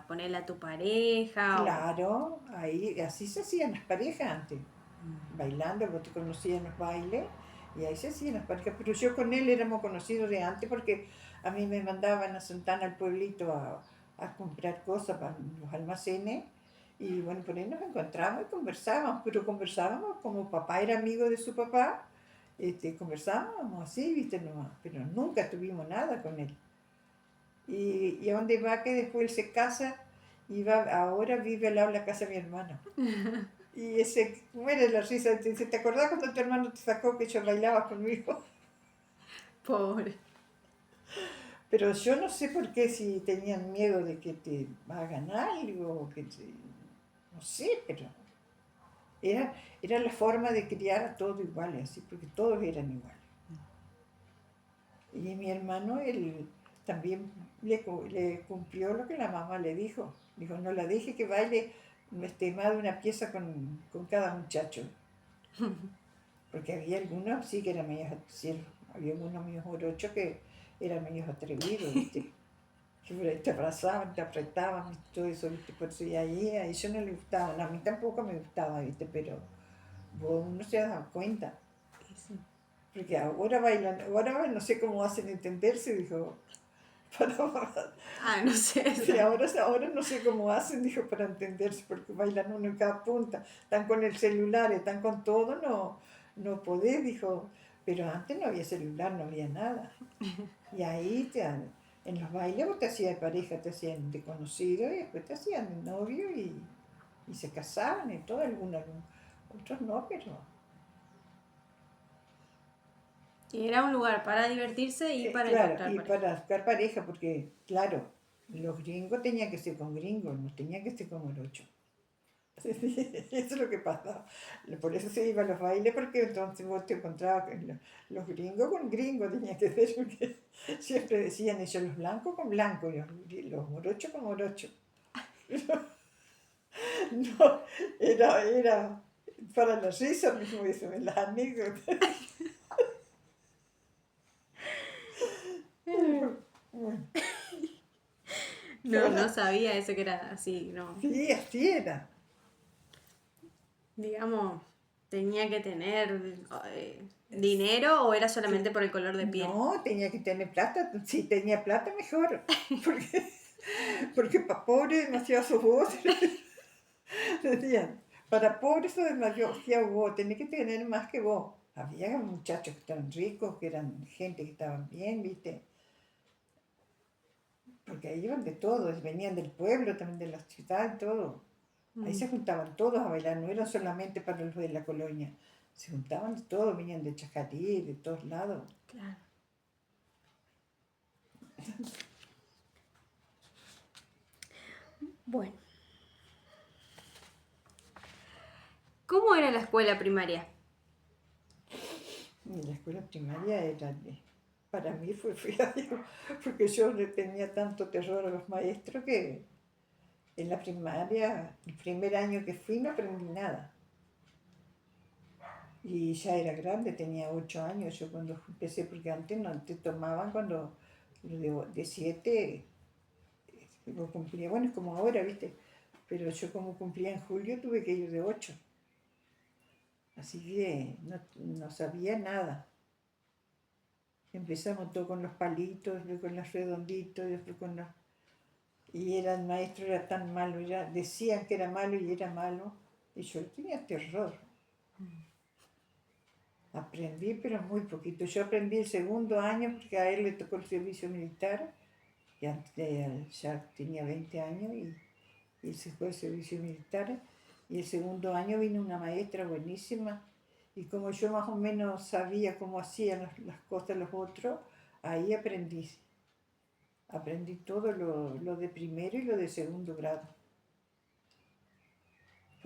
ponerle a tu pareja o... Claro, ahí así se hacían las parejas antes, bailando, vos te conocías en los bailes y ahí se hacían las parejas. Pero yo con él éramos conocidos de antes porque a mí me mandaban a Santana al pueblito a comprar cosas para los almacenes y bueno, por ahí nos encontramos y conversábamos, pero conversábamos como papá era amigo de su papá, conversábamos así, viste, nomás, pero nunca tuvimos nada con él. Y a dónde va que después él se casa y va, ahora vive al lado de la casa de mi hermano. Y ese, muere la risa, dice, ¿te acordás cuando tu hermano te sacó que yo bailaba conmigo? Pobre. Pero yo no sé por qué, si tenían miedo de que te hagan algo, o que no sé, pero era la forma de criar a todos iguales, así, porque todos eran iguales. Y mi hermano, él también le cumplió lo que la mamá le dijo. Dijo, no la deje que baile más de una pieza con cada muchacho. Porque había algunos, sí, que eran medios, sí, había algunos medios morochos que eran medios atrevidos, ¿viste? Que por ahí te abrazaban, te apretaban, y todo eso, ¿viste? Por eso, y ahí a ellos no les gustaba, a mí tampoco me gustaba, ¿viste? Pero uno se da cuenta. Sí. Porque ahora bailan, ahora no sé cómo hacen entenderse, dijo, para, Ah, no sé. sí, ahora no sé cómo hacen, dijo, para entenderse, porque bailan uno en cada punta, están con el celular, están con todo, no podés, dijo, pero antes no había celular, no había nada. Y ahí en los bailes vos te hacías de pareja, te hacían de conocido y después te hacían de novio y se casaban y todo, algunos, otros no, pero Y era un lugar para divertirse y para claro, encontrar y pareja. para buscar pareja, porque claro, los gringos tenían que ser con gringos, no tenían que ser con morochos. Eso es lo que pasa. Por eso se iba a los bailes, porque entonces vos te encontrabas con los gringos con gringos, tenía que ser, porque siempre decían ellos los blancos con blancos, los morochos con morochos. No, era para la risa mismo eso, en las anécdotas. Bueno, No, no sabía eso que era así, no. sí, así era. Digamos, tenía que tener dinero o era solamente por el color de piel. No, tenía que tener plata. Si tenía plata, mejor. Porque, porque para pobre demasiado vos. Decían, para pobre eso demasiado vos. Tenés que tener más que vos. Había muchachos que estaban ricos, que eran gente que estaban bien, ¿viste? Porque ahí iban de todos, venían del pueblo, también de la ciudad, todo. Ahí se juntaban todos a bailar, no era solamente para los de la colonia. Se juntaban de todos, venían de Chajarí, de todos lados. Claro. Bueno. ¿Cómo era la escuela primaria? Y la escuela primaria era, para mí fue fea, digo, porque yo le tenía tanto terror a los maestros que en la primaria, el primer año que fui no aprendí nada. Y ya era grande, tenía 8 años yo cuando empecé, porque antes no te tomaban cuando de 7, lo cumplía, bueno, es como ahora, ¿viste? Pero yo como cumplía en julio tuve que ir de 8. Así que no sabía nada. Empezamos todo con los palitos, después con los redonditos, después con los... Y el maestro era tan malo, decían que era malo y era malo. Y yo tenía terror. Aprendí, pero muy poquito. Yo aprendí el segundo año porque a él le tocó el servicio militar. Ya tenía 20 años y se fue al servicio militar. Y el segundo año vino una maestra buenísima. Y como yo más o menos sabía cómo hacían las cosas los otros, ahí aprendí. Aprendí todo lo de primero y lo de segundo grado.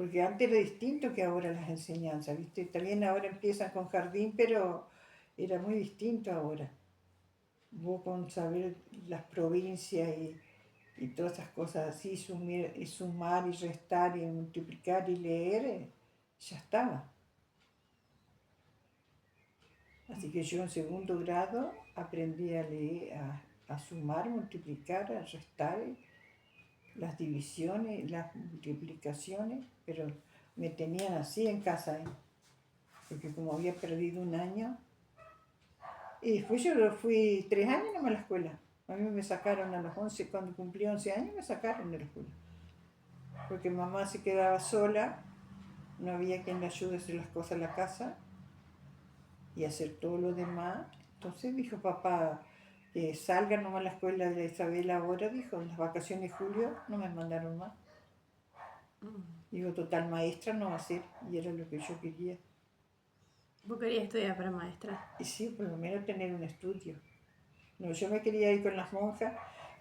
Porque antes era distinto que ahora las enseñanzas, ¿viste? También ahora empiezan con jardín, pero era muy distinto ahora. Vos con saber las provincias y todas esas cosas así, sumar y restar y multiplicar y leer, ya estaba. Así que yo en segundo grado aprendí a leer, a sumar, multiplicar, a restar, las divisiones, las multiplicaciones, pero me tenían así en casa, porque como había perdido un año, y después yo fui 3 años nomás a la escuela. A mí me sacaron a los 11, cuando cumplí 11 años me sacaron de la escuela, porque mamá se quedaba sola, no había quien le ayude a hacer las cosas en la casa y hacer todo lo demás. Entonces dijo papá que salga nomás a la escuela de Isabel ahora, dijo, en las vacaciones de julio no me mandaron más. Digo, total maestra no va a ser, y era lo que yo quería. ¿Vos querías estudiar para maestra? Y sí, por lo menos tener un estudio. No, yo me quería ir con las monjas,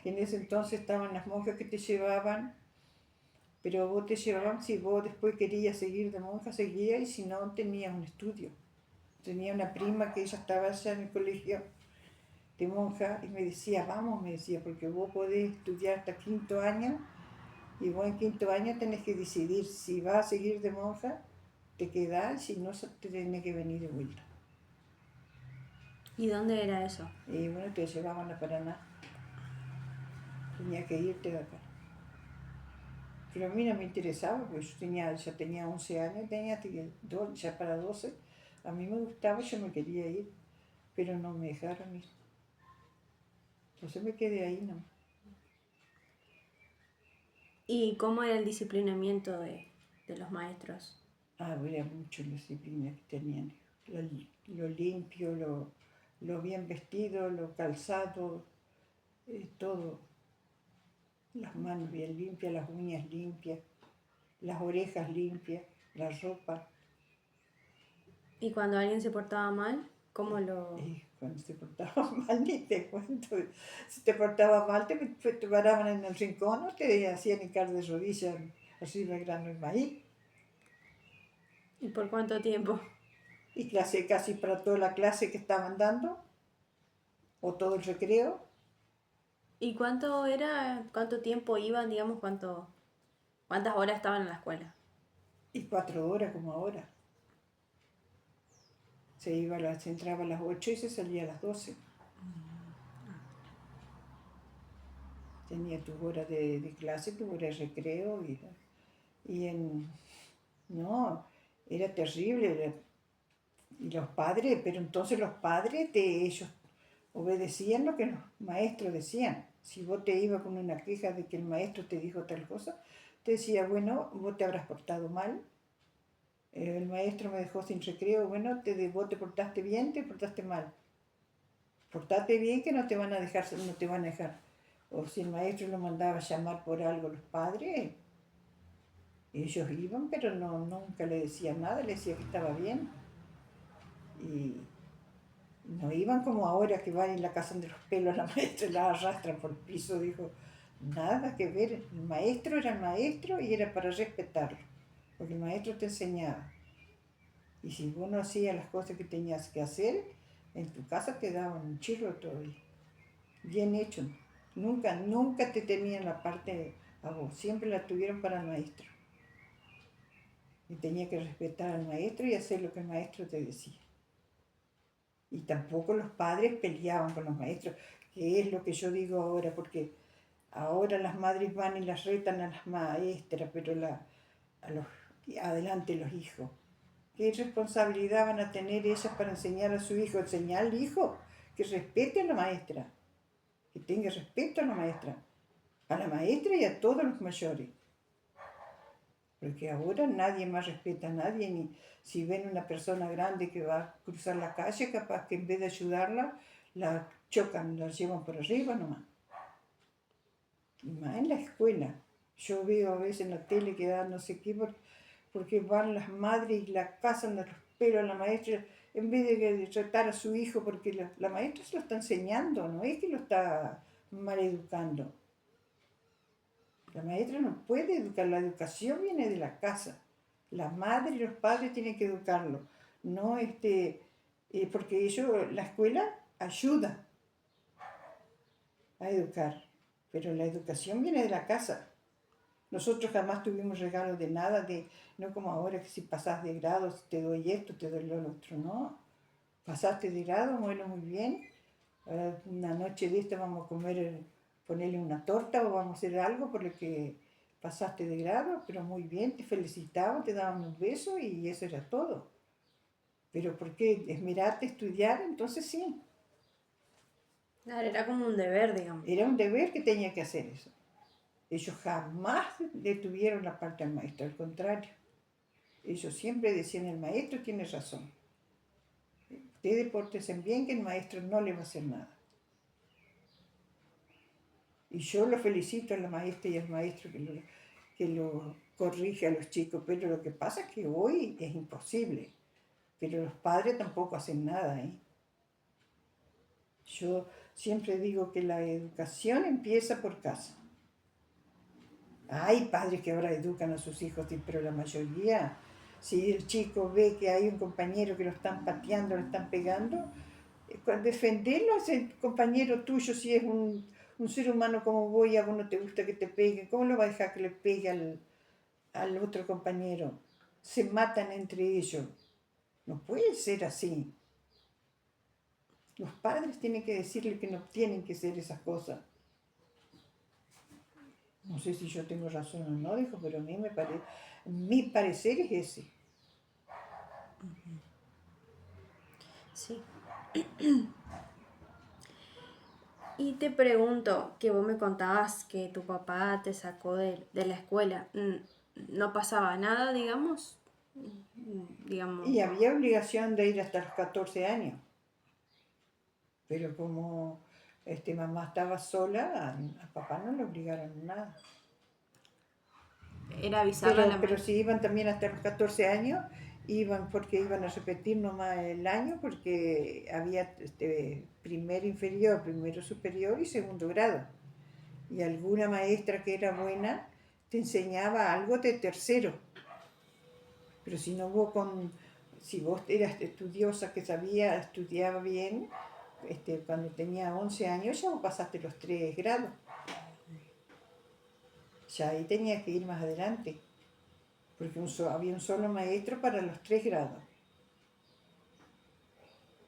que en ese entonces estaban las monjas que te llevaban, pero vos te llevaban, si vos después querías seguir de monja, seguía, y si no, tenías un estudio. Tenía una prima que ella estaba allá en el colegio de monja y me decía, vamos, me decía, porque vos podés estudiar hasta quinto año y vos en quinto año tenés que decidir si vas a seguir de monja, te quedás, si no, te tenés que venir de vuelta. ¿Y dónde era eso? Y bueno, te llevaban a Paraná. Tenía que irte de acá. Pero a mí no me interesaba, porque yo ya tenía 11 años, ya para 12. A mí me gustaba, yo me quería ir, pero no me dejaron ir. Entonces me quedé ahí, ¿no? ¿Y cómo era el disciplinamiento de los maestros? Era mucho la disciplina que tenían. Lo limpio, lo bien vestido, lo calzado, todo. Las manos bien limpias, las uñas limpias, las orejas limpias, la ropa. ¿Y cuando alguien se portaba mal, cómo lo...? Y cuando se portaba mal, ni te cuento. Si te portaba mal, te paraban en el rincón o te hacían hincar de rodillas arriba del grano de maíz. ¿Y por cuánto tiempo? Y clase casi para toda la clase que estaban dando, o todo el recreo. ¿Y cuánto tiempo iban, digamos, cuántas horas estaban en la escuela? Y 4 horas como ahora. Se entraba a las 8 y se salía a las 12. Tenía tu hora de clase, tu hora de recreo. No, era terrible. Y los padres, pero entonces los padres ellos obedecían lo que los maestros decían. Si vos te ibas con una queja de que el maestro te dijo tal cosa, te decía, bueno, vos te habrás portado mal, el maestro me dejó sin recreo, bueno, vos te portaste bien, te portaste mal. Portate bien que no te van a dejar, no te van a dejar. O si el maestro lo mandaba a llamar por algo los padres, ellos iban, pero nunca le decían nada, le decía que estaba bien. Y no iban como ahora que van en la casa de los pelos la maestra y la arrastran por el piso, dijo, nada que ver, el maestro era el maestro y era para respetarlo, porque el maestro te enseñaba. Y si vos no hacías las cosas que tenías que hacer, en tu casa te daban un chirro todavía. Bien hecho. Nunca te tenían la parte a vos, siempre la tuvieron para el maestro. Y tenía que respetar al maestro y hacer lo que el maestro te decía. Y tampoco los padres peleaban con los maestros, que es lo que yo digo ahora, porque ahora las madres van y las retan a las maestras, pero adelante los hijos. ¿Qué responsabilidad van a tener ellas para enseñar a su hijo? Enseñar al hijo que respete a la maestra, que tenga respeto a la maestra y a todos los mayores. Porque ahora nadie más respeta a nadie, ni si ven una persona grande que va a cruzar la calle, capaz que en vez de ayudarla, la chocan, la llevan por arriba nomás. Y más en la escuela. Yo veo a veces en la tele que dan no sé qué, porque van las madres y la casan de los pelos a la maestra, en vez de tratar a su hijo, porque la maestra se lo está enseñando, no es que lo está mal educando. La maestra no puede educar, la educación viene de la casa. La madre y los padres tienen que educarlo, no porque la escuela ayuda a educar, pero la educación viene de la casa. Nosotros jamás tuvimos regalo de nada, no como ahora que si pasás de grado, si te doy esto, te doy lo otro, no. Pasaste de grado, bueno, muy bien. Ahora, una noche de esta vamos a comer, ponerle una torta o vamos a hacer algo por lo que pasaste de grado, pero muy bien, te felicitaban, te daban un beso y eso era todo. Pero ¿por qué esmerarte, estudiar? Entonces sí, Claro, era como un deber, digamos. era un deber que tenía que hacer eso. Ellos jamás detuvieron la parte del maestro, al contrario. Ellos siempre decían, el maestro tiene razón. Ustedes pórtense bien que el maestro no le va a hacer nada. Y yo lo felicito a la maestra y al maestro que lo corrige a los chicos, pero lo que pasa es que hoy es imposible. Pero los padres tampoco hacen nada, ¿eh? Yo siempre digo que la educación empieza por casa. Hay padres que ahora educan a sus hijos, sí, pero la mayoría, si el chico ve que hay un compañero que lo están pateando, lo están pegando, defenderlo a ese compañero tuyo, si es un ser humano como vos y a vos no te gusta que te peguen, ¿cómo lo va a dejar que le pegue al otro compañero? Se matan entre ellos. No puede ser así. Los padres tienen que decirle que no tienen que hacer esas cosas. No sé si yo tengo razón o no, dijo, pero a mí mi parecer es ese. Sí. Y te pregunto, que vos me contabas que tu papá te sacó de la escuela. ¿No pasaba nada, digamos? Digamos. Y había obligación de ir hasta los 14 años. Pero como mamá estaba sola, a papá no le obligaron a nada. Era avisarle a la Pero maestra. si iban también hasta los 14 años, iban porque iban a repetir nomás el año, porque había primero inferior, primero superior y segundo grado. Y alguna maestra que era buena te enseñaba algo de tercero. Pero si vos eras estudiosa, que sabía, estudiaba bien, cuando tenía 11 años ya vos pasaste los 3 grados. Ya ahí tenías que ir más adelante, porque había un solo maestro para los 3 grados.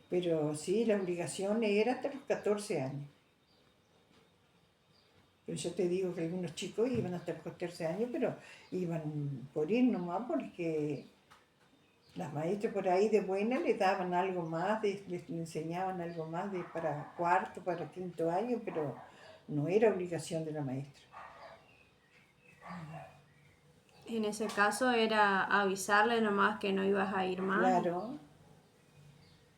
Pero sí, la obligación era hasta los 14 años. Pero yo te digo que algunos chicos iban hasta los 14 años, pero iban por ir nomás porque las maestras por ahí de buena le daban algo más, les enseñaban algo más para cuarto, para quinto año, pero no era obligación de la maestra. En ese caso era avisarle nomás que no ibas a ir más. Claro,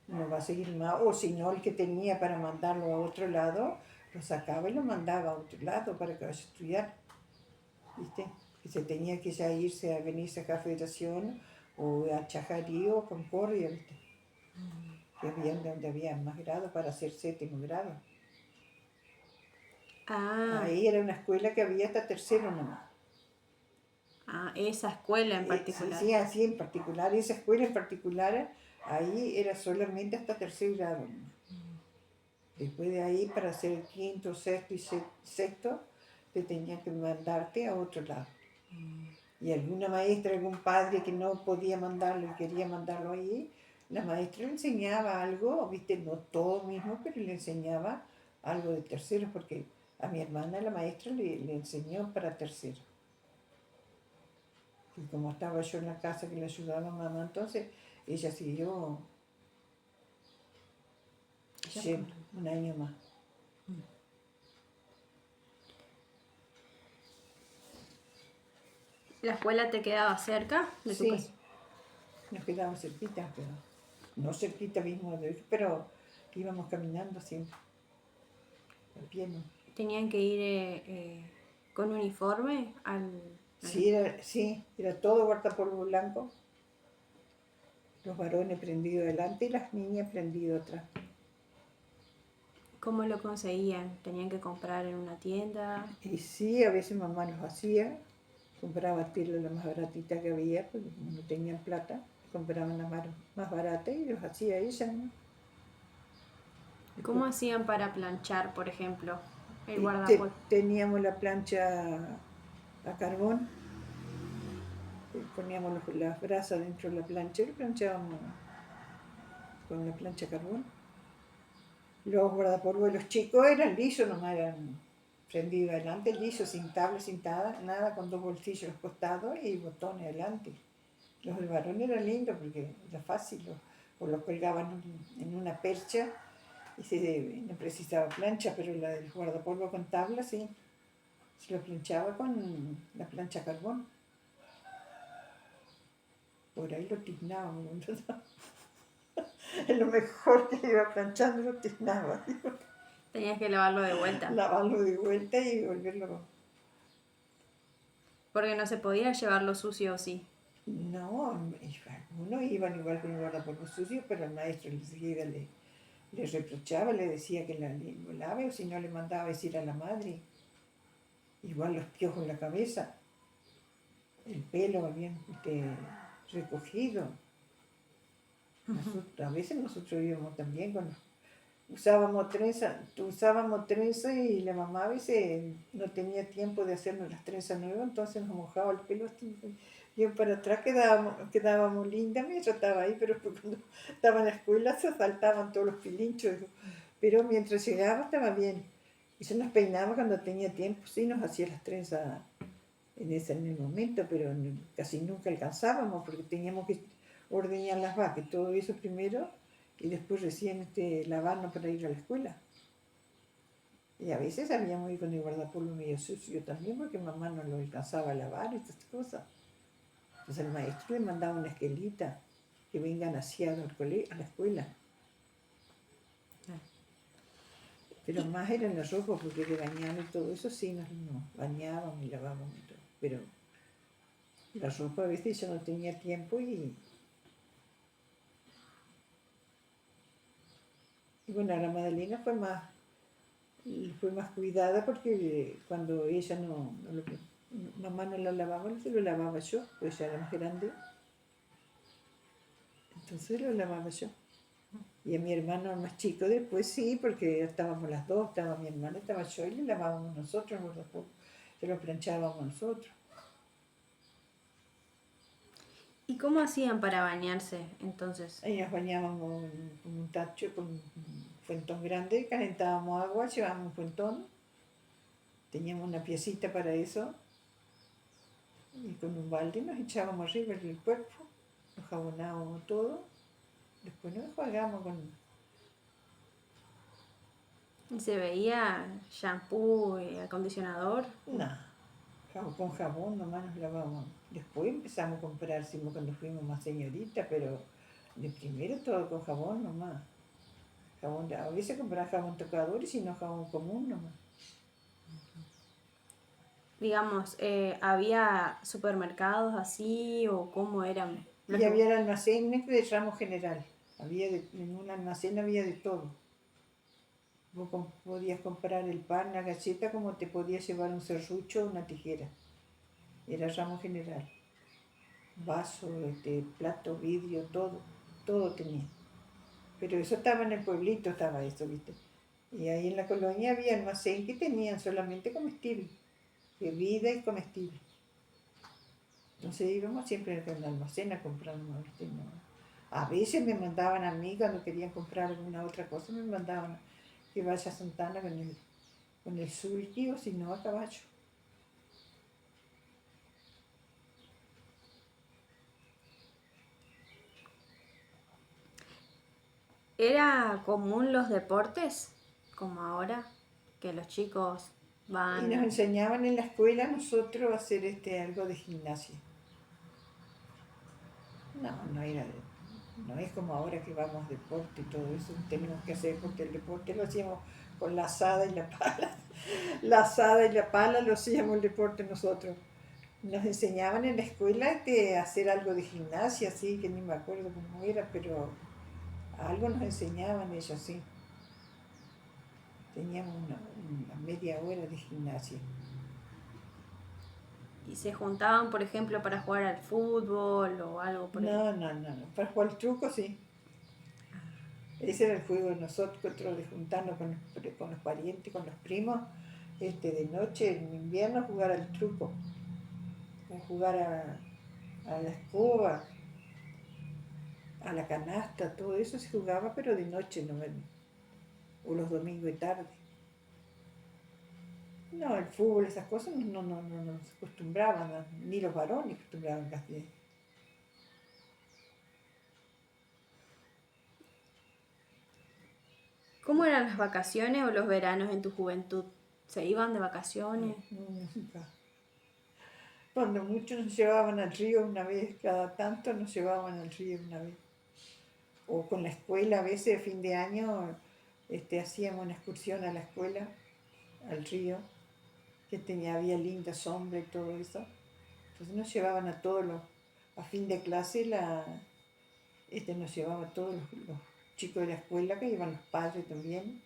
no va a seguir más, o si no, el que tenía para mandarlo a otro lado, lo sacaba y lo mandaba a otro lado para que vaya a estudiar, ¿viste? Que se tenía que ya irse a venirse acá a Federación o a Chajarí o Concordia, ¿viste? Que había donde había más grado para hacer séptimo grado. Ah, Ahí era una escuela que había hasta tercero nomás. esa escuela en Sí, particular. sí, así en particular, esa escuela en particular, ahí era solamente hasta tercer grado nomás. Después de ahí, para hacer el quinto, sexto y sexto, te tenían que mandarte a otro lado. Y alguna maestra, algún padre que no podía mandarlo y quería mandarlo ahí, la maestra le enseñaba algo, viste, no todo mismo, pero le enseñaba algo de tercero, porque a mi hermana la maestra le enseñó para tercero. Y como estaba yo en la casa que le ayudaba a mamá, entonces ella siguió yendo un año más. ¿La escuela te quedaba cerca de tu casa? Sí, nos quedamos cerquita, pero no cerquita mismo, pero íbamos caminando siempre, a pie, ¿no? ¿Tenían que ir con uniforme Sí, era todo guardapolvo blanco, los varones prendidos delante y las niñas prendidas atrás. ¿Cómo lo conseguían? ¿Tenían que comprar en una tienda? Y sí, a veces mamá los hacía, compraba tela la más baratita que había, porque como no tenían plata, compraban la más barata y los hacía ella, ¿no? Después, ¿Cómo hacían para planchar, por ejemplo, el y guardapolvo? teníamos la plancha a carbón, poníamos las brasas dentro de la plancha y lo planchábamos con la plancha a carbón. Los guardapolvos de los chicos eran lisos, nomás eran prendidos adelante, lisos, sin tabla, sin nada, con dos bolsillos a los costados y botones adelante. Los del varón eran lindos porque era fácil, o los colgaban en una percha y no precisaba plancha, pero la del guardapolvo con tabla sí, se lo planchaba con la plancha a carbón. Por ahí lo tiznaba, es lo mejor que iba planchando, lo tiznaba. Tenías que lavarlo de vuelta, Lavarlo de vuelta y volverlo. porque no se podía llevarlo sucio, sí. No, algunos iban igual con el guardapolvo sucio, pero el maestro enseguida le reprochaba, le decía que lo lave o si no le mandaba decir a la madre. Igual los piojos en la cabeza, el pelo bien recogido. A veces nosotros íbamos también con usábamos trenza y la mamá a veces no tenía tiempo de hacernos las trenzas nuevas, entonces nos mojaba el pelo hasta bien para atrás, quedábamos lindas mientras estaba ahí, pero después cuando estaba en la escuela se saltaban todos los pilinchos, pero mientras llegaba estaba bien. Y se nos peinaba cuando tenía tiempo, sí nos hacía las trenzas en el momento, pero casi nunca alcanzábamos porque teníamos que ordeñar las vacas, todo eso primero y después recién lavarnos para ir a la escuela. Y a veces habíamos ido con el guardapolvo medio sucio también porque mamá no lo alcanzaba a lavar y estas cosas. Entonces el maestro le mandaba una esquelita que vengan aseados a la escuela. Pero más era en la ropa porque de bañar y todo eso sí nos bañábamos y lavábamos y todo. Pero la ropa a veces yo no tenía tiempo y bueno, la Madalena fue más cuidada porque cuando ella mamá no la lavaba, se lo lavaba yo, pues ella era más grande, entonces lo lavaba yo. Y a mi hermano más chico después sí, porque estábamos las dos, estaba mi hermana, estaba yo y le lavábamos nosotros, se lo planchábamos nosotros. ¿Y cómo hacían para bañarse entonces? Ahí nos bañábamos con un tacho, con un fuentón grande, calentábamos agua, llevábamos un fuentón, teníamos una piecita para eso, y con un balde nos echábamos arriba el cuerpo, nos jabonábamos todo, después nos enjuagábamos con... ¿Y se veía shampoo y acondicionador? No, con jabón nomás nos lavábamos. Después empezamos a comprar, cuando fuimos más señoritas, pero de primero todo con jabón nomás. A veces compraba jabón tocador y si no jabón común nomás. Digamos, ¿había supermercados así o cómo eran los Y lugares? había almacenes de ramo general. En un almacén había de todo. Vos podías comprar el pan, la galleta, como te podías llevar un serrucho o una tijera. Era ramo general. Vaso, plato, vidrio, todo tenía. Pero eso estaba en el pueblito, estaba eso, ¿viste? Y ahí en la colonia había almacén que tenían solamente comestibles, bebida y comestibles. Entonces íbamos siempre al almacén a comprar, ¿viste? No. A veces me mandaban a mí cuando querían comprar alguna otra cosa, me mandaban que vaya a Santana con el sulky o si no a caballo. ¿Era común los deportes, como ahora, que los chicos Y nos van? enseñaban en la escuela nosotros a hacer algo de gimnasia. No es como ahora que vamos a deporte y todo eso, tenemos que hacer porque el deporte lo hacíamos con la asada y la pala. La asada y la pala lo hacíamos el deporte nosotros. Nos enseñaban en la escuela a hacer algo de gimnasia, sí, que ni me acuerdo cómo era, pero algo nos enseñaban ellos, sí. Teníamos una media hora de gimnasia. y se juntaban, por ejemplo, para jugar al fútbol o algo por ahí. No. Para jugar al truco sí. Ese era el juego de nosotros, de juntarnos con los parientes, con los primos, de noche, en invierno, jugar al truco, o jugar a la escoba, a la canasta, todo eso se jugaba, pero de noche, no, o los domingos de tarde. No, el fútbol, esas cosas no se acostumbraban, ni los varones acostumbraban casi. ¿Cómo eran las vacaciones o los veranos en tu juventud? ¿Se iban de vacaciones? Nunca. Cuando muchos nos llevaban al río una vez, cada tanto nos llevaban al río una vez. O con la escuela, a veces a fin de año hacíamos una excursión a la escuela, al río, había linda sombra y todo eso. Entonces nos llevaban a todos a fin de clase, nos llevaban a todos los chicos de la escuela, que iban los padres también,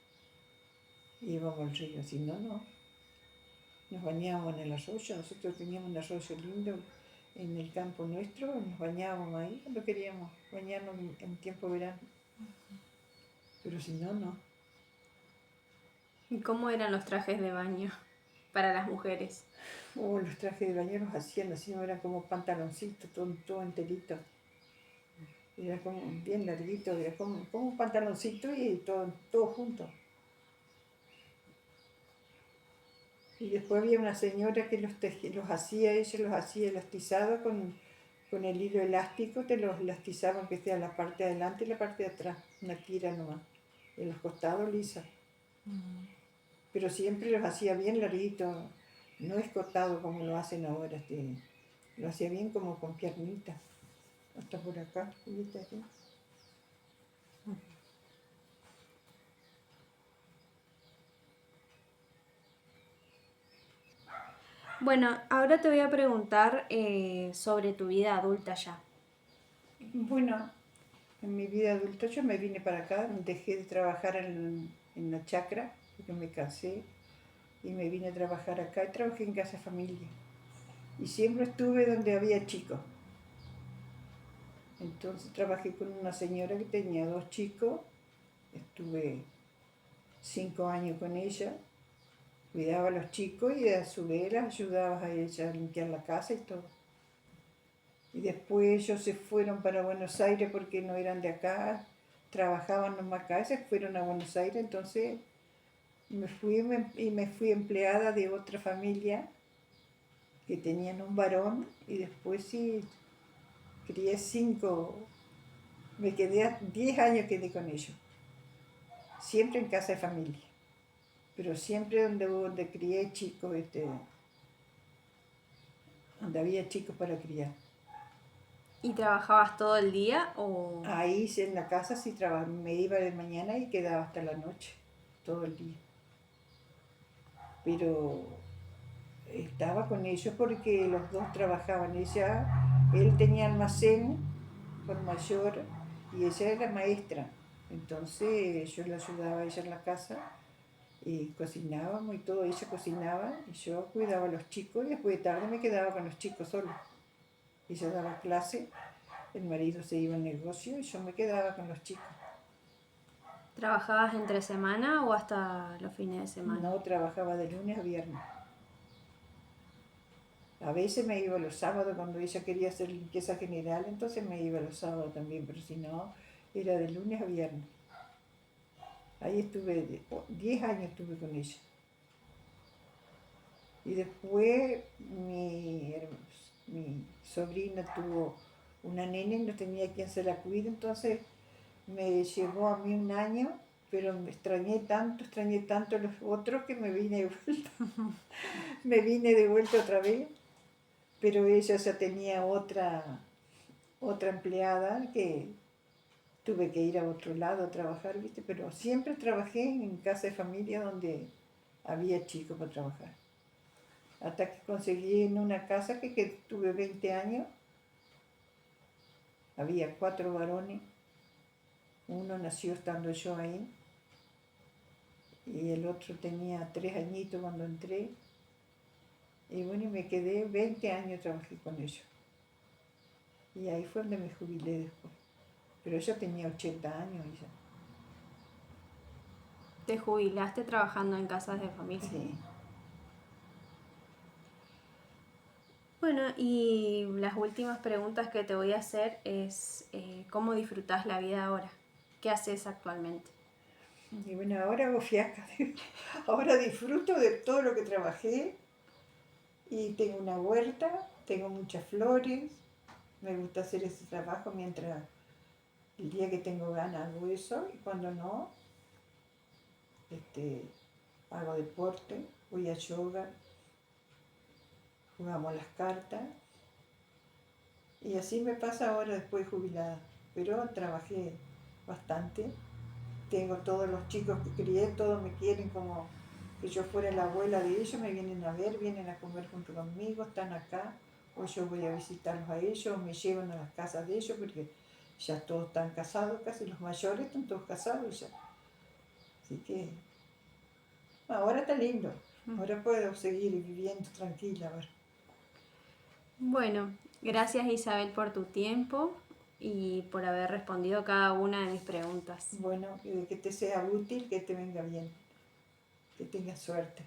y íbamos al río, si no, no. Nos bañábamos en el arroyo, nosotros teníamos un arroyo lindo en el campo nuestro, nos bañábamos ahí cuando queríamos bañarnos en tiempo de verano. Pero si no, no. ¿Y cómo eran los trajes de baño para las mujeres? Los trajes de baño los hacían así, no eran como pantaloncitos, todo enterito. Era como bien larguito, era como un pantaloncito y todo junto. Y después había una señora que los hacía, ella los hacía elastizados con el hilo elástico, te los elastizaban que sea la parte de adelante y la parte de atrás, una tira nomás, en los costados lisa. Pero siempre los hacía bien larguitos, no escotado como lo hacen ahora, lo hacía bien como con piernitas, hasta por acá, ¿viste? Aquí. Bueno, ahora te voy a preguntar sobre tu vida adulta ya. Bueno, en mi vida adulta yo me vine para acá, dejé de trabajar en la chacra, porque me casé, y me vine a trabajar acá y trabajé en casa familia. Y siempre estuve donde había chicos. Entonces trabajé con una señora que tenía 2 chicos, estuve 5 años con ella, cuidaba a los chicos y a su vez las ayudaba a ella a limpiar la casa y todo. Y después ellos se fueron para Buenos Aires porque no eran de acá, trabajaban nomás acá, se fueron a Buenos Aires, entonces me fui empleada de otra familia que tenían un varón y después sí crié 5, me quedé 10 años quedé con ellos, siempre en casa de familia, pero siempre donde crié chicos, donde había chicos para criar. ¿Y trabajabas todo el día o...? Ahí en la casa sí trabajaba, me iba de mañana y quedaba hasta la noche, todo el día. Pero estaba con ellos porque los dos trabajaban. Él tenía almacén por mayor y ella era maestra. Entonces yo le ayudaba a ella en la casa y cocinábamos y todo. Ella cocinaba y yo cuidaba a los chicos y después de tarde me quedaba con los chicos solos. Ella daba clase, el marido se iba al negocio y yo me quedaba con los chicos. ¿Trabajabas entre semana o hasta los fines de semana? No trabajaba de lunes a viernes. A veces me iba los sábados cuando ella quería hacer limpieza general, entonces me iba los sábados también, pero si no, era de lunes a viernes. Ahí estuve, 10 años estuve con ella. Y después mi sobrina tuvo una nena y no tenía quien se la cuide, entonces me llevó a mí un año, pero me extrañé tanto a los otros que me vine de vuelta. Me vine de vuelta otra vez, pero ella ya tenía otra empleada que tuve que ir a otro lado a trabajar, ¿viste? Pero siempre trabajé en casa de familia donde había chicos para trabajar. Hasta que conseguí en una casa que tuve 20 años, había 4 varones, uno nació estando yo ahí, y el otro tenía 3 añitos cuando entré, Y bueno, y me quedé 20 años, trabajé con ellos. Y ahí fue donde me jubilé después. Pero ella tenía 80 años y ya. Te jubilaste trabajando en casas de familia. Sí. Bueno, y las últimas preguntas que te voy a hacer es ¿cómo disfrutas la vida ahora? ¿Qué haces actualmente? Y bueno, ahora hago fiaca. Ahora disfruto de todo lo que trabajé. Y tengo una huerta, tengo muchas flores. Me gusta hacer ese trabajo mientras el día que tengo ganas hago eso. Y cuando no, este, hago deporte, voy a yoga, jugamos las cartas. Y así me pasa ahora después jubilada. Pero trabajé bastante. Tengo todos los chicos que crié, todos me quieren como que yo fuera la abuela de ellos, me vienen a ver, vienen a comer junto conmigo, están acá, o yo voy a visitarlos a ellos, me llevan a las casas de ellos, porque ya todos están casados, casi los mayores están todos casados ya. Así que ahora está lindo, ahora puedo seguir viviendo tranquila ahora. Bueno, gracias Isabel por tu tiempo y por haber respondido cada una de mis preguntas. Bueno, que te sea útil, que te venga bien, que tengas suerte.